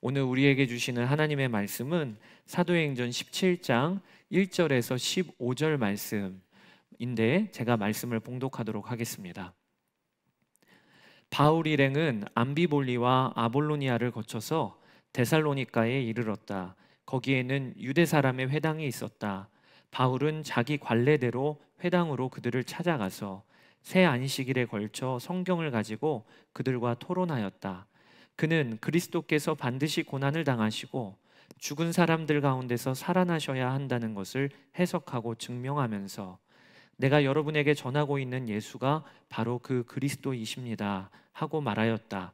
오늘 우리에게 주시는 하나님의 말씀은 사도행전 17장 1절에서 15절 말씀인데 제가 말씀을 봉독하도록 하겠습니다. 바울 일행은 암비볼리와 아볼로니아를 거쳐서 데살로니가에 이르렀다. 거기에는 유대 사람의 회당이 있었다. 바울은 자기 관례대로 회당으로 그들을 찾아가서 새 안식일에 걸쳐 성경을 가지고 그들과 토론하였다. 그는 그리스도께서 반드시 고난을 당하시고 죽은 사람들 가운데서 살아나셔야 한다는 것을 해석하고 증명하면서 내가 여러분에게 전하고 있는 예수가 바로 그 그리스도이십니다 하고 말하였다.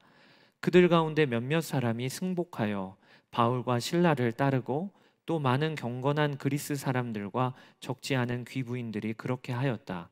그들 가운데 몇몇 사람이 승복하여 바울과 실라를 따르고 또 많은 경건한 그리스 사람들과 적지 않은 귀부인들이 그렇게 하였다.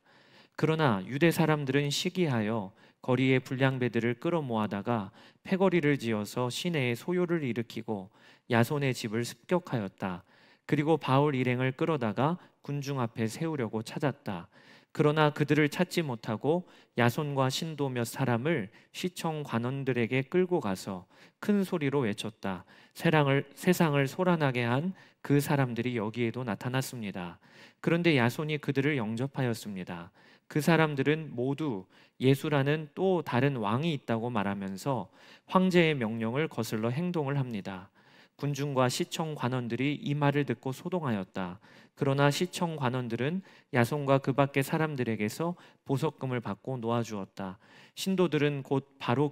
그러나 유대 사람들은 시기하여 거리에 불량배들을 끌어모아다가 패거리를 지어서 시내에 소요를 일으키고 야손의 집을 습격하였다. 그리고 바울 일행을 끌어다가 군중 앞에 세우려고 찾았다. 그러나 그들을 찾지 못하고 야손과 신도 몇 사람을 시청 관원들에게 끌고 가서 큰 소리로 외쳤다. 세상을 소란하게 한 그 사람들이 여기에도 나타났습니다. 그런데 야손이 그들을 영접하였습니다. 그 사람들은 모두 예수라는 또 다른 왕이 있다고 말하면서 황제의 명령을 거슬러 행동을 합니다. 군중과 시청 관원들이 이 말을 듣고 소동하였다. 그러나 시청 관원들은 야손과 그 밖의 사람들에게서 보석금을 받고 놓아주었다. 신도들은 곧 바로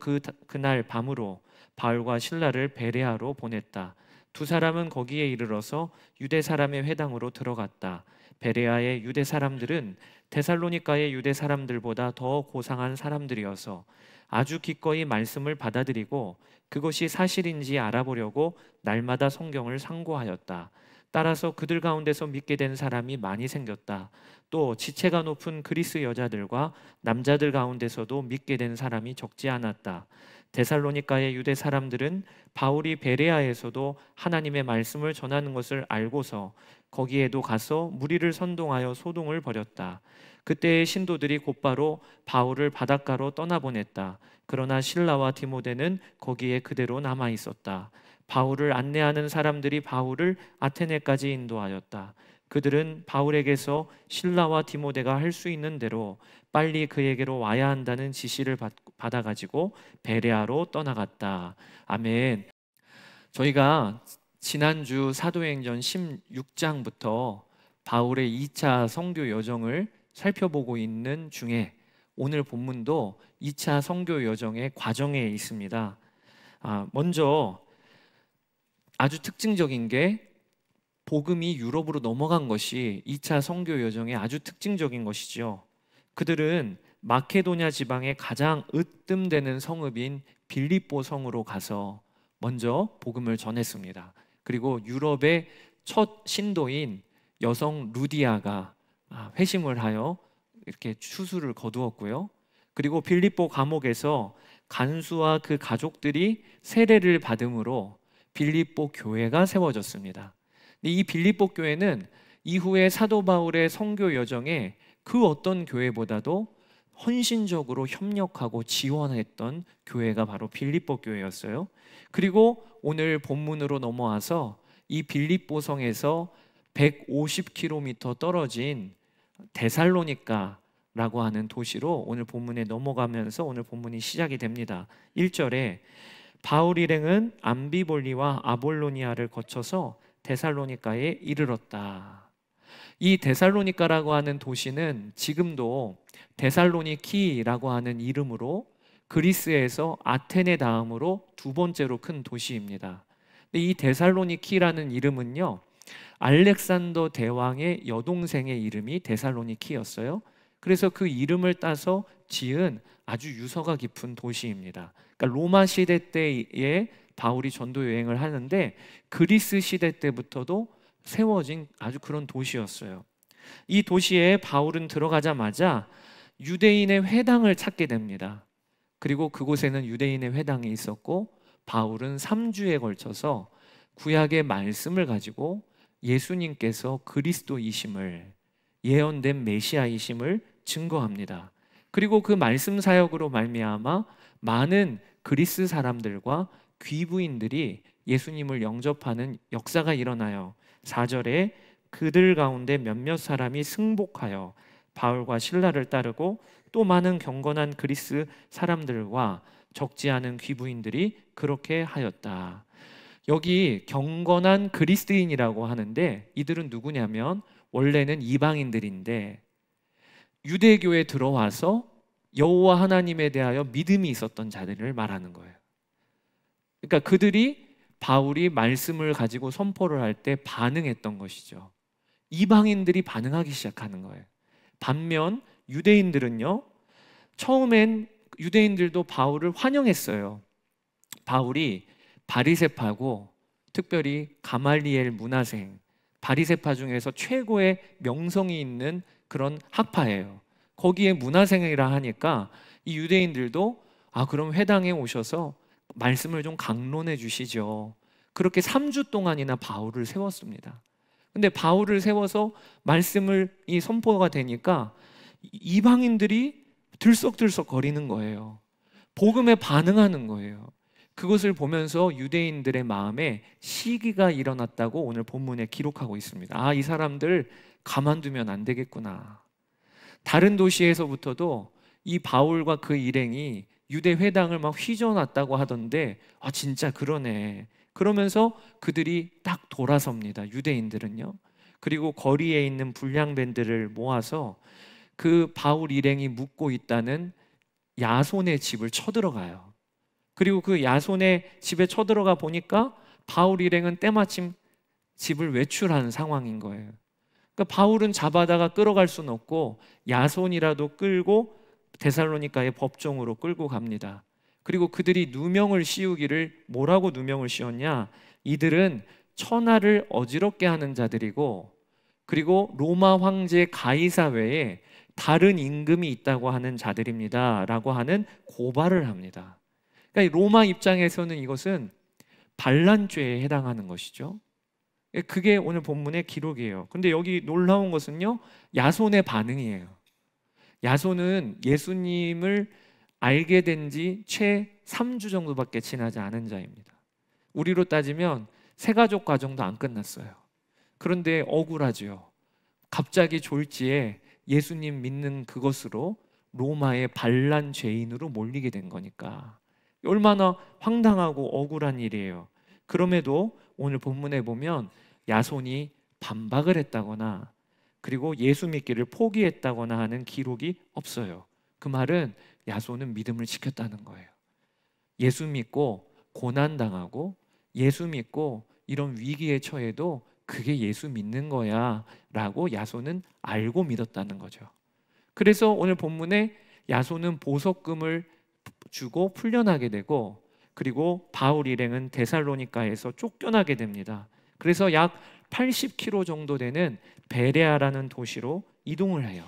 그날 밤으로 바울과 실라를 베레아로 보냈다. 두 사람은 거기에 이르러서 유대 사람의 회당으로 들어갔다. 베레아의 유대 사람들은 데살로니가의 유대 사람들보다 더 고상한 사람들이어서 아주 기꺼이 말씀을 받아들이고 그것이 사실인지 알아보려고 날마다 성경을 상고하였다. 따라서 그들 가운데서 믿게 된 사람이 많이 생겼다. 또 지체가 높은 그리스 여자들과 남자들 가운데서도 믿게 된 사람이 적지 않았다. 데살로니가의 유대 사람들은 바울이 베레아에서도 하나님의 말씀을 전하는 것을 알고서 거기에도 가서 무리를 선동하여 소동을 벌였다. 그때의 신도들이 곧바로 바울을 바닷가로 떠나보냈다. 그러나 실라와 디모데는 거기에 그대로 남아 있었다. 바울을 안내하는 사람들이 바울을 아테네까지 인도하였다. 그들은 바울에게서 실라와 디모데가 할 수 있는 대로 빨리 그에게로 와야 한다는 지시를 받아가지고 베레아로 떠나갔다. 아멘. 저희가 지난주 사도행전 16장부터 바울의 2차 선교 여정을 살펴보고 있는 중에 오늘 본문도 2차 선교 여정의 과정에 있습니다. 먼저 아주 특징적인 게 복음이 유럽으로 넘어간 것이 2차 선교 여정의 아주 특징적인 것이죠. 그들은 마케도냐 지방의 가장 으뜸되는 성읍인 빌립보 성으로 가서 먼저 복음을 전했습니다. 그리고 유럽의 첫 신도인 여성 루디아가 회심을 하여 이렇게 추수를 거두었고요. 그리고 빌립보 감옥에서 간수와 그 가족들이 세례를 받음으로 빌립보 교회가 세워졌습니다. 이 빌립보 교회는 이후에 사도 바울의 선교 여정에 그 어떤 교회보다도 헌신적으로 협력하고 지원했던 교회가 바로 빌립보 교회였어요. 그리고 오늘 본문으로 넘어와서 이 빌립보 성에서 150km 떨어진 데살로니가라고 하는 도시로 오늘 본문에 넘어가면서 오늘 본문이 시작이 됩니다. 1절에 바울 일행은 암비볼리와 아볼로니아를 거쳐서 데살로니가에 이르렀다. 이 데살로니가라고 하는 도시는 지금도 데살로니키라고 하는 이름으로 그리스에서 아테네 다음으로 두 번째로 큰 도시입니다. 근데 이 데살로니키라는 이름은요, 알렉산더 대왕의 여동생의 이름이 데살로니키였어요. 그래서 그 이름을 따서 지은 아주 유서가 깊은 도시입니다. 그러니까 로마 시대 때에 바울이 전도 여행을 하는데 그리스 시대 때부터도 세워진 아주 그런 도시였어요. 이 도시에 바울은 들어가자마자 유대인의 회당을 찾게 됩니다. 그리고 그곳에는 유대인의 회당이 있었고 바울은 3주에 걸쳐서 구약의 말씀을 가지고 예수님께서 그리스도이심을, 예언된 메시아이심을 증거합니다. 그리고 그 말씀 사역으로 말미암아 많은 그리스 사람들과 귀부인들이 예수님을 영접하는 역사가 일어나요. 4절에 그들 가운데 몇몇 사람이 승복하여 바울과 실라를 따르고 또 많은 경건한 그리스 사람들과 적지 않은 귀부인들이 그렇게 하였다. 여기 경건한 그리스인이라고 하는데 이들은 누구냐면 원래는 이방인들인데 유대교에 들어와서 여호와 하나님에 대하여 믿음이 있었던 자들을 말하는 거예요. 그러니까 그들이 바울이 말씀을 가지고 선포를 할 때 반응했던 것이죠. 이방인들이 반응하기 시작하는 거예요. 반면 유대인들은요, 처음엔 유대인들도 바울을 환영했어요. 바울이 바리새파고 특별히 가말리엘 문화생, 바리새파 중에서 최고의 명성이 있는 그런 학파예요. 거기에 문화생이라 하니까 이 유대인들도 그럼 회당에 오셔서 말씀을 좀 강론해 주시죠. 그렇게 3주 동안이나 바울을 세웠습니다. 근데 바울을 세워서 말씀을 이 선포가 되니까 이방인들이 들썩들썩 거리는 거예요. 복음에 반응하는 거예요. 그것을 보면서 유대인들의 마음에 시기가 일어났다고 오늘 본문에 기록하고 있습니다. 이 사람들 가만두면 안 되겠구나. 다른 도시에서부터도 이 바울과 그 일행이 유대 회당을 막 휘저어놨다고 하던데 진짜 그러네. 그러면서 그들이 딱 돌아섭니다. 유대인들은요. 그리고 거리에 있는 불량밴들을 모아서 그 바울 일행이 묵고 있다는 야손의 집을 쳐들어가요. 그리고 그 야손의 집에 쳐들어가 보니까 바울 일행은 때마침 집을 외출하는 상황인 거예요. 그러니까 바울은 잡아다가 끌어갈 수는 없고 야손이라도 끌고 데살로니가의 법정으로 끌고 갑니다. 그리고 그들이 누명을 씌우기를 뭐라고 누명을 씌웠냐? 이들은 천하를 어지럽게 하는 자들이고 그리고 로마 황제 가이사 외에 다른 임금이 있다고 하는 자들입니다 라고 하는 고발을 합니다. 그러니까 로마 입장에서는 이것은 반란죄에 해당하는 것이죠. 그게 오늘 본문의 기록이에요. 근데 여기 놀라운 것은요, 야손의 반응이에요. 야손은 예수님을 알게 된 지 채 3주 정도밖에 지나지 않은 자입니다. 우리로 따지면 새가족 과정도 안 끝났어요. 그런데 억울하죠. 갑자기 졸지에 예수님 믿는 그것으로 로마의 반란 죄인으로 몰리게 된 거니까 얼마나 황당하고 억울한 일이에요. 그럼에도 오늘 본문에 보면 야손이 반박을 했다거나 그리고 예수 믿기를 포기했다거나 하는 기록이 없어요. 그 말은 야손은 믿음을 지켰다는 거예요. 예수 믿고 고난당하고 예수 믿고 이런 위기에 처해도 그게 예수 믿는 거야 라고 야손은 알고 믿었다는 거죠. 그래서 오늘 본문에 야손은 보석금을 주고 풀려나게 되고 그리고 바울 일행은 데살로니가에서 쫓겨나게 됩니다. 그래서 약 80km 정도 되는 베레아라는 도시로 이동을 해요.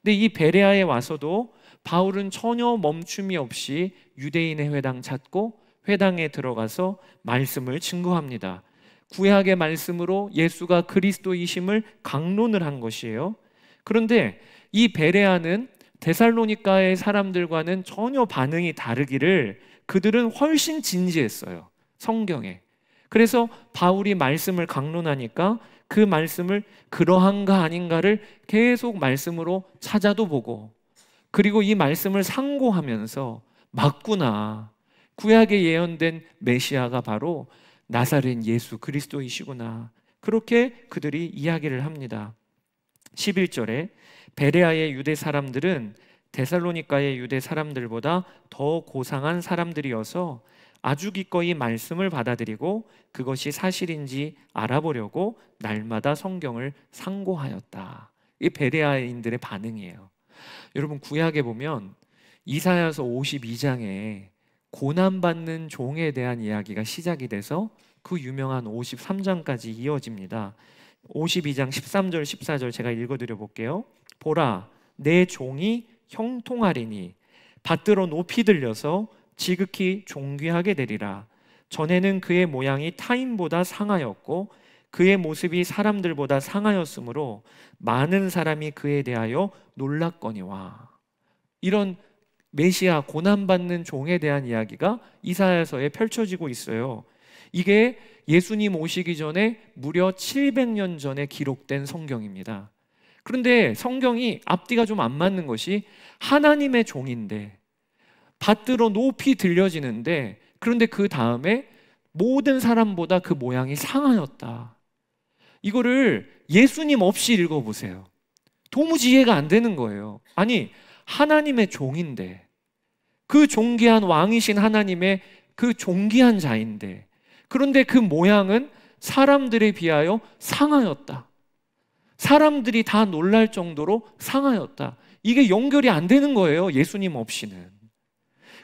근데 이 베레아에 와서도 바울은 전혀 멈춤이 없이 유대인의 회당 찾고 회당에 들어가서 말씀을 증거합니다. 구약의 말씀으로 예수가 그리스도이심을 강론을 한 것이에요. 그런데 이 베레아는 데살로니가의 사람들과는 전혀 반응이 다르기를 그들은 훨씬 진지했어요. 성경에. 그래서 바울이 말씀을 강론하니까 그 말씀을 그러한가 아닌가를 계속 말씀으로 찾아도 보고 그리고 이 말씀을 상고하면서 맞구나. 구약에 예언된 메시아가 바로 나사렛 예수 그리스도이시구나. 그렇게 그들이 이야기를 합니다. 11절에 베레아의 유대 사람들은 데살로니가의 유대 사람들보다 더 고상한 사람들이어서 아주 기꺼이 말씀을 받아들이고 그것이 사실인지 알아보려고 날마다 성경을 상고하였다. 이 베레아인들의 반응이에요. 여러분 구약에 보면 이사야서 52장에 고난받는 종에 대한 이야기가 시작이 돼서 그 유명한 53장까지 이어집니다. 52장 13절 14절 제가 읽어드려 볼게요. 보라 내 종이 형통하리니 받들어 높이 들려서 지극히 존귀하게 되리라. 전에는 그의 모양이 타인보다 상하였고 그의 모습이 사람들보다 상하였으므로 많은 사람이 그에 대하여 놀랐거니와. 이런 메시아 고난받는 종에 대한 이야기가 이사야서에 펼쳐지고 있어요. 이게 예수님 오시기 전에 무려 700년 전에 기록된 성경입니다. 그런데 성경이 앞뒤가 좀 안 맞는 것이 하나님의 종인데 받들어 높이 들려지는데, 그런데 그 다음에 모든 사람보다 그 모양이 상하였다. 이거를 예수님 없이 읽어보세요. 도무지 이해가 안 되는 거예요. 아니, 하나님의 종인데, 그 존귀한 왕이신 하나님의 그 존귀한 자인데, 그런데 그 모양은 사람들에 비하여 상하였다. 사람들이 다 놀랄 정도로 상하였다. 이게 연결이 안 되는 거예요, 예수님 없이는.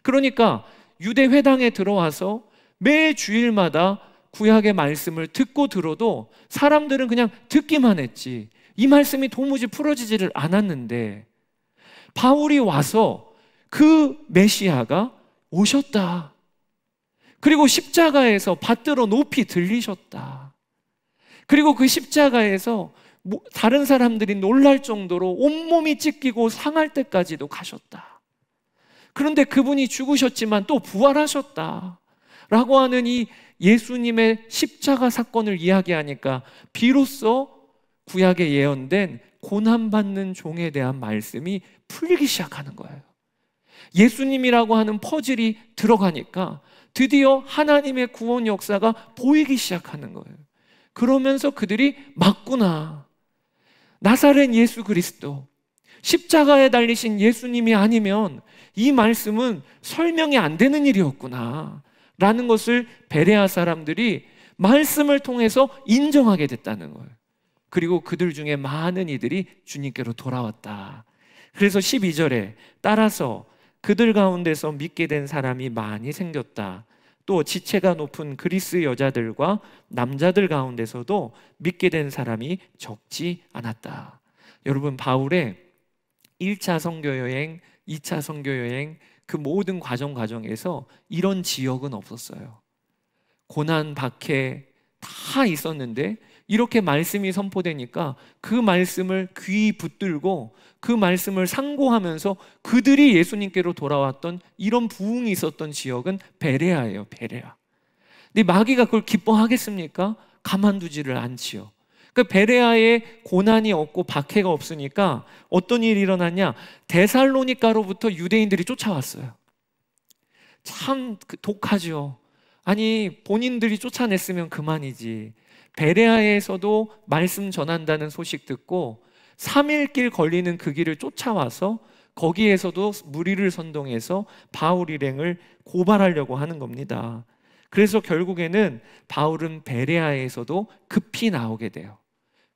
그러니까 유대 회당에 들어와서 매 주일마다 구약의 말씀을 듣고 들어도 사람들은 그냥 듣기만 했지, 이 말씀이 도무지 풀어지지를 않았는데, 바울이 와서 그 메시아가 오셨다. 그리고 십자가에서 받들어 높이 들리셨다. 그리고 그 십자가에서 다른 사람들이 놀랄 정도로 온몸이 찢기고 상할 때까지도 가셨다. 그런데 그분이 죽으셨지만 또 부활하셨다 라고 하는 이 예수님의 십자가 사건을 이야기하니까 비로소 구약에 예언된 고난받는 종에 대한 말씀이 풀리기 시작하는 거예요. 예수님이라고 하는 퍼즐이 들어가니까 드디어 하나님의 구원 역사가 보이기 시작하는 거예요. 그러면서 그들이 맞구나, 나사렛 예수 그리스도, 십자가에 달리신 예수님이 아니면 이 말씀은 설명이 안 되는 일이었구나 라는 것을 베레아 사람들이 말씀을 통해서 인정하게 됐다는 거예요. 그리고 그들 중에 많은 이들이 주님께로 돌아왔다. 그래서 12절에 따라서 그들 가운데서 믿게 된 사람이 많이 생겼다. 또 지체가 높은 그리스 여자들과 남자들 가운데서도 믿게 된 사람이 적지 않았다. 여러분, 바울의 1차 선교여행, 2차 선교여행, 그 모든 과정에서 이런 지역은 없었어요. 고난, 박해 다 있었는데 이렇게 말씀이 선포되니까 그 말씀을 귀 붙들고 그 말씀을 상고하면서 그들이 예수님께로 돌아왔던 이런 부흥이 있었던 지역은 베레아예요, 베레아. 근데 마귀가 그걸 기뻐하겠습니까? 가만두지를 않지요. 그 베레아에 고난이 없고 박해가 없으니까 어떤 일이 일어났냐? 데살로니가로부터 유대인들이 쫓아왔어요. 참 독하죠. 아니, 본인들이 쫓아냈으면 그만이지. 베레아에서도 말씀 전한다는 소식 듣고 3일 길 걸리는 그 길을 쫓아와서 거기에서도 무리를 선동해서 바울 일행을 고발하려고 하는 겁니다. 그래서 결국에는 바울은 베레아에서도 급히 나오게 돼요.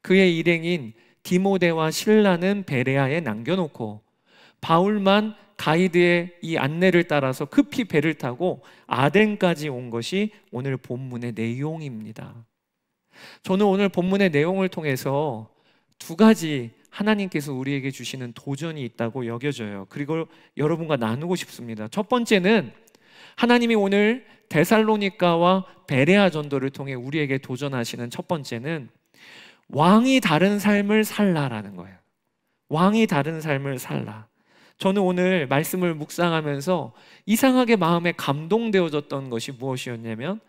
그의 일행인 디모데와 실라는 베레아에 남겨놓고 바울만 가이드의 이 안내를 따라서 급히 배를 타고 아덴까지 온 것이 오늘 본문의 내용입니다. 저는 오늘 본문의 내용을 통해서 두 가지 하나님께서 우리에게 주시는 도전이 있다고 여겨져요. 그리고 여러분과 나누고 싶습니다. 첫 번째는 하나님이 오늘 데살로니가와 베레아 전도를 통해 우리에게 도전하시는 첫 번째는 왕이 다른 삶을 살라라는 거예요. 왕이 다른 삶을 살라. 저는 오늘 말씀을 묵상하면서 이상하게 마음에 감동되어졌던 것이 무엇이었냐면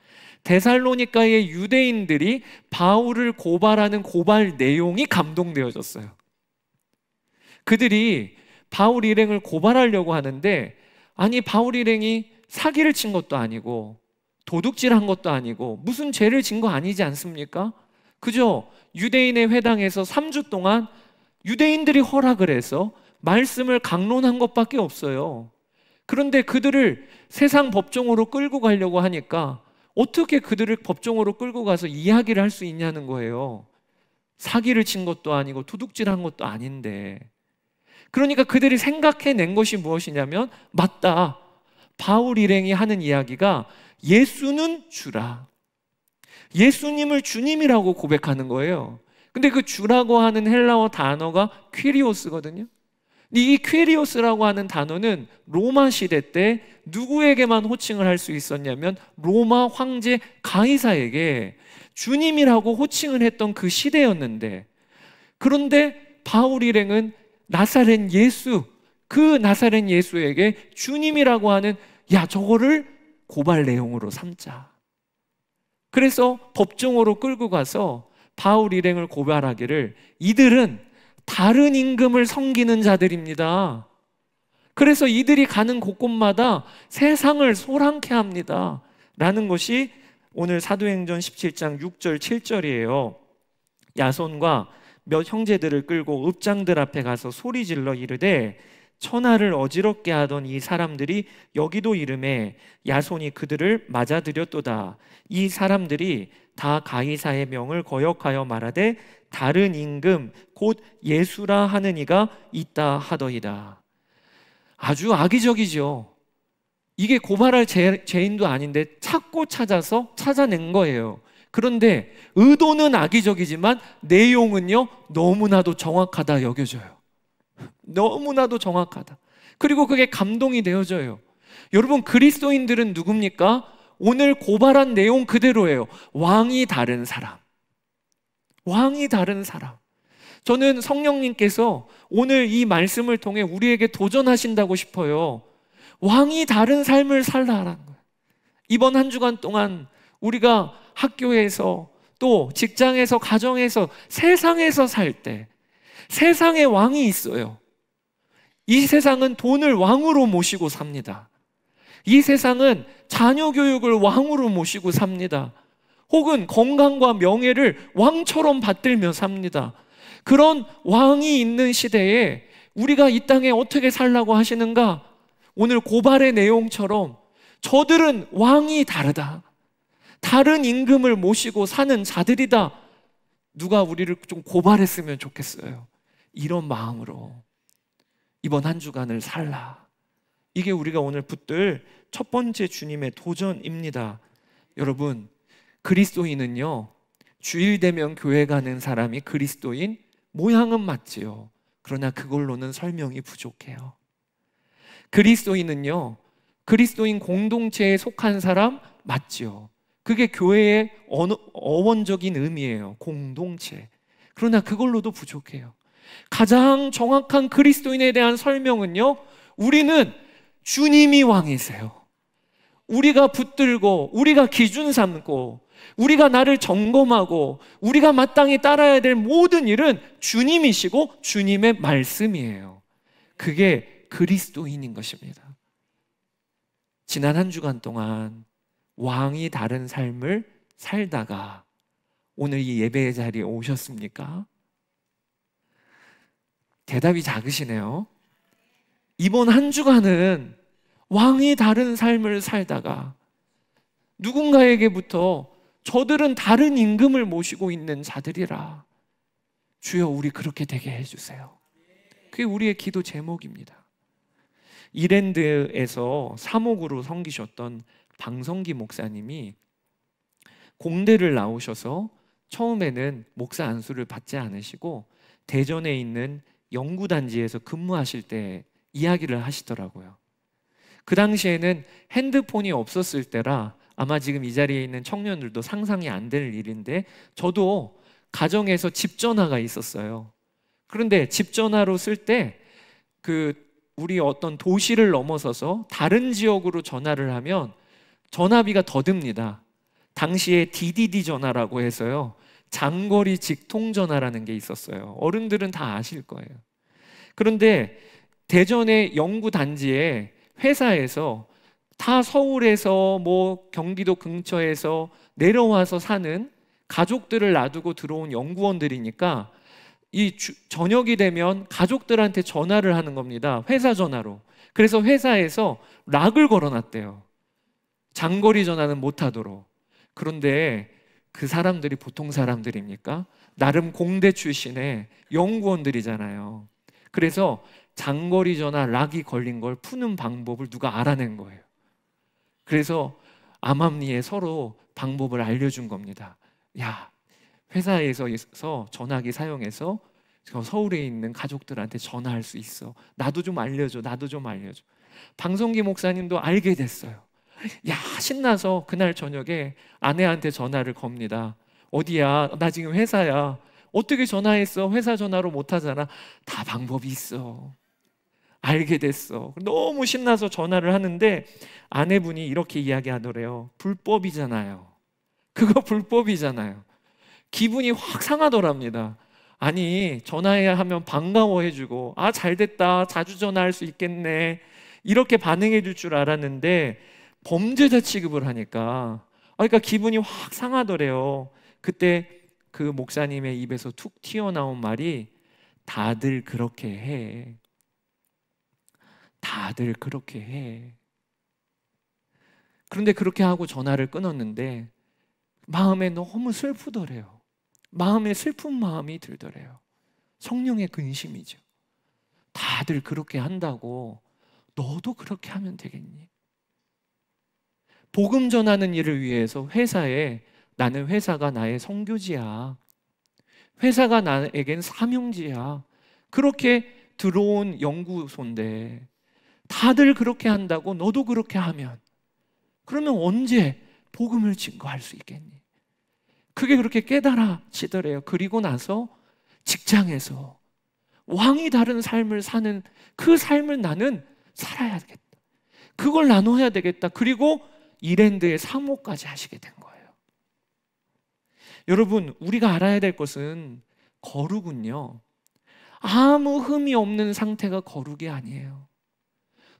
데살로니가의 유대인들이 바울을 고발하는 고발 내용이 감동되어졌어요. 그들이 바울 일행을 고발하려고 하는데, 아니, 바울 일행이 사기를 친 것도 아니고 도둑질한 것도 아니고 무슨 죄를 진 거 아니지 않습니까? 그저 유대인의 회당에서 3주 동안 유대인들이 허락을 해서 말씀을 강론한 것밖에 없어요. 그런데 그들을 세상 법정으로 끌고 가려고 하니까 어떻게 그들을 법정으로 끌고 가서 이야기를 할 수 있냐는 거예요. 사기를 친 것도 아니고 도둑질한 것도 아닌데. 그러니까 그들이 생각해낸 것이 무엇이냐면, 맞다, 바울 일행이 하는 이야기가 예수는 주라, 예수님을 주님이라고 고백하는 거예요. 근데 그 주라고 하는 헬라어 단어가 퀴리오스거든요. 이 퀴리오스라고 하는 단어는 로마 시대 때 누구에게만 호칭을 할 수 있었냐면 로마 황제 가이사에게 주님이라고 호칭을 했던 그 시대였는데, 그런데 바울 일행은 나사렛 예수, 그 나사렛 예수에게 주님이라고 하는, 야, 저거를 고발 내용으로 삼자. 그래서 법정으로 끌고 가서 바울 일행을 고발하기를 이들은 다른 임금을 섬기는 자들입니다. 그래서 이들이 가는 곳곳마다 세상을 소란케 합니다. 라는 것이 오늘 사도행전 17장 6절 7절이에요. 야손과 몇 형제들을 끌고 읍장들 앞에 가서 소리질러 이르되 천하를 어지럽게 하던 이 사람들이 여기도 이르매 야손이 그들을 맞아들였도다. 이 사람들이 다 가이사의 명을 거역하여 말하되 다른 임금 곧 예수라 하는 이가 있다 하더이다. 아주 악의적이죠. 이게 고발할 죄인도 아닌데 찾고 찾아서 찾아낸 거예요. 그런데 의도는 악의적이지만 내용은요 너무나도 정확하다 여겨져요. 너무나도 정확하다. 그리고 그게 감동이 되어져요. 여러분, 그리스도인들은 누굽니까? 오늘 고발한 내용 그대로예요. 왕이 다른 사람. 왕이 다른 사람. 저는 성령님께서 오늘 이 말씀을 통해 우리에게 도전하신다고 싶어요. 왕이 다른 삶을 살라라는 거예요. 이번 한 주간 동안 우리가 학교에서 또 직장에서 가정에서 세상에서 살 때 세상에 왕이 있어요. 이 세상은 돈을 왕으로 모시고 삽니다. 이 세상은 자녀 교육을 왕으로 모시고 삽니다. 혹은 건강과 명예를 왕처럼 받들며 삽니다. 그런 왕이 있는 시대에 우리가 이 땅에 어떻게 살라고 하시는가? 오늘 고발의 내용처럼 저들은 왕이 다르다. 다른 임금을 모시고 사는 자들이다. 누가 우리를 좀 고발했으면 좋겠어요. 이런 마음으로 이번 한 주간을 살라. 이게 우리가 오늘 붙들 첫 번째 주님의 도전입니다. 여러분, 그리스도인은요 주일 되면 교회 가는 사람이 그리스도인 모양은 맞지요. 그러나 그걸로는 설명이 부족해요. 그리스도인은요 그리스도인 공동체에 속한 사람 맞지요. 그게 교회의 어원적인 의미예요. 공동체. 그러나 그걸로도 부족해요. 가장 정확한 그리스도인에 대한 설명은요 우리는 주님이 왕이세요. 우리가 붙들고 우리가 기준 삼고 우리가 나를 점검하고 우리가 마땅히 따라야 될 모든 일은 주님이시고 주님의 말씀이에요. 그게 그리스도인인 것입니다. 지난 한 주간 동안 왕이 다른 삶을 살다가 오늘 이 예배의 자리에 오셨습니까? 대답이 작으시네요. 이번 한 주간은 왕이 다른 삶을 살다가 누군가에게부터 저들은 다른 임금을 모시고 있는 자들이라 주여 우리 그렇게 되게 해주세요. 그게 우리의 기도 제목입니다. 이랜드에서 사목으로 섬기셨던 방성기 목사님이 공대를 나오셔서 처음에는 목사 안수를 받지 않으시고 대전에 있는 연구단지에서 근무하실 때 이야기를 하시더라고요. 그 당시에는 핸드폰이 없었을 때라 아마 지금 이 자리에 있는 청년들도 상상이 안 될 일인데 저도 가정에서 집 전화가 있었어요. 그런데 집 전화로 쓸 때 우리 어떤 도시를 넘어서서 다른 지역으로 전화를 하면 전화비가 더 듭니다. 당시에 DDD 전화라고 해서요 장거리 직통 전화라는 게 있었어요. 어른들은 다 아실 거예요. 그런데 대전의 연구 단지에 회사에서 다 서울에서 경기도 근처에서 내려와서 사는 가족들을 놔두고 들어온 연구원들이니까 저녁이 되면 가족들한테 전화를 하는 겁니다. 회사 전화로. 그래서 회사에서 락을 걸어놨대요. 장거리 전화는 못하도록. 그런데 그 사람들이 보통 사람들입니까? 나름 공대 출신의 연구원들이잖아요. 그래서 장거리 전화 락이 걸린 걸 푸는 방법을 누가 알아낸 거예요. 그래서 암암리에 서로 방법을 알려준 겁니다. 야, 회사에서 전화기 사용해서 서울에 있는 가족들한테 전화할 수 있어. 나도 좀 알려줘. 나도 좀 알려줘. 방성기 목사님도 알게 됐어요. 야, 신나서 그날 저녁에 아내한테 전화를 겁니다. 어디야? 나 지금 회사야. 어떻게 전화했어? 회사 전화로 못하잖아. 다 방법이 있어. 알게 됐어. 너무 신나서 전화를 하는데 아내분이 이렇게 이야기하더래요. 불법이잖아요. 그거 불법이잖아요. 기분이 확 상하더랍니다. 아니, 전화해야 하면 반가워해주고, 아, 잘 됐다, 자주 전화할 수 있겠네, 이렇게 반응해 줄 줄 알았는데 범죄자 취급을 하니까, 그러니까 기분이 확 상하더래요. 그때 그 목사님의 입에서 툭 튀어나온 말이, 다들 그렇게 해. 다들 그렇게 해. 그런데 그렇게 하고 전화를 끊었는데 마음에 너무 슬프더래요. 마음에 슬픈 마음이 들더래요. 성령의 근심이죠. 다들 그렇게 한다고 너도 그렇게 하면 되겠니? 복음 전하는 일을 위해서 회사에, 나는 회사가 나의 선교지야, 회사가 나에겐 사명지야, 그렇게 들어온 연구소인데 다들 그렇게 한다고 너도 그렇게 하면, 그러면 언제 복음을 증거할 수 있겠니? 그게 그렇게 깨달아지더래요. 그리고 나서 직장에서 왕이 다른 삶을 사는 그 삶을 나는 살아야겠다, 그걸 나눠야 되겠다. 그리고 이랜드의 사모까지 하시게 된 거예요. 여러분, 우리가 알아야 될 것은 거룩은요, 아무 흠이 없는 상태가 거룩이 아니에요.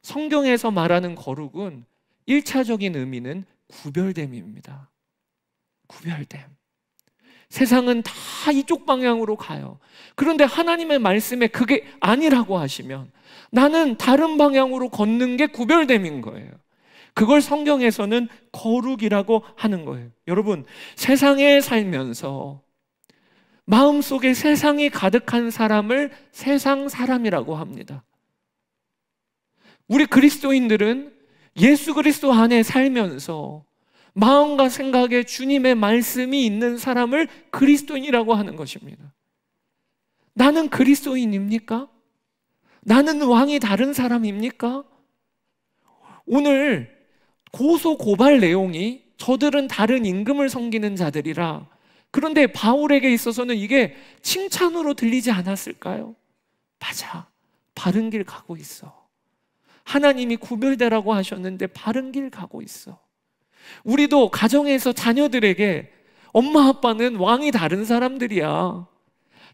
성경에서 말하는 거룩은 1차적인 의미는 구별됨입니다. 구별됨. 세상은 다 이쪽 방향으로 가요. 그런데 하나님의 말씀에 그게 아니라고 하시면 나는 다른 방향으로 걷는 게 구별됨인 거예요. 그걸 성경에서는 거룩이라고 하는 거예요. 여러분, 세상에 살면서 마음속에 세상이 가득한 사람을 세상 사람이라고 합니다. 우리 그리스도인들은 예수 그리스도 안에 살면서 마음과 생각에 주님의 말씀이 있는 사람을 그리스도인이라고 하는 것입니다. 나는 그리스도인입니까? 나는 왕이 다른 사람입니까? 오늘 고소 고발 내용이 저들은 다른 임금을 섬기는 자들이라, 그런데 바울에게 있어서는 이게 칭찬으로 들리지 않았을까요? 맞아, 바른 길 가고 있어. 하나님이 구별되라고 하셨는데 바른 길 가고 있어. 우리도 가정에서 자녀들에게 엄마 아빠는 왕이 다른 사람들이야,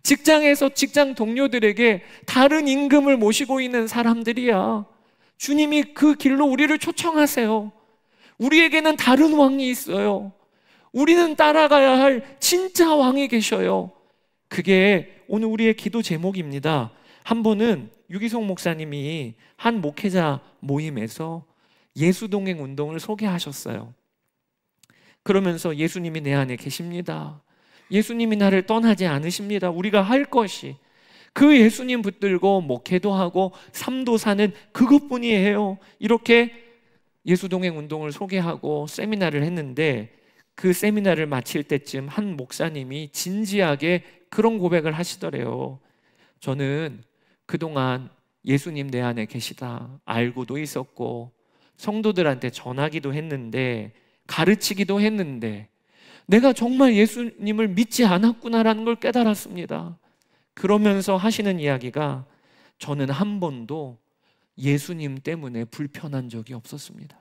직장에서 직장 동료들에게 다른 임금을 모시고 있는 사람들이야, 주님이 그 길로 우리를 초청하세요. 우리에게는 다른 왕이 있어요. 우리는 따라가야 할 진짜 왕이 계셔요. 그게 오늘 우리의 기도 제목입니다. 한 번은 유기송 목사님이 한 목회자 모임에서 예수동행 운동을 소개하셨어요. 그러면서 예수님이 내 안에 계십니다, 예수님이 나를 떠나지 않으십니다, 우리가 할 것이 그 예수님 붙들고 목회도 하고 삶도 사는 그것뿐이에요, 이렇게 예수동행 운동을 소개하고 세미나를 했는데, 그 세미나를 마칠 때쯤 한 목사님이 진지하게 그런 고백을 하시더래요. 저는 그동안 예수님 내 안에 계시다 알고도 있었고 성도들한테 전하기도 했는데 가르치기도 했는데 내가 정말 예수님을 믿지 않았구나라는 걸 깨달았습니다. 그러면서 하시는 이야기가, 저는 한 번도 예수님 때문에 불편한 적이 없었습니다.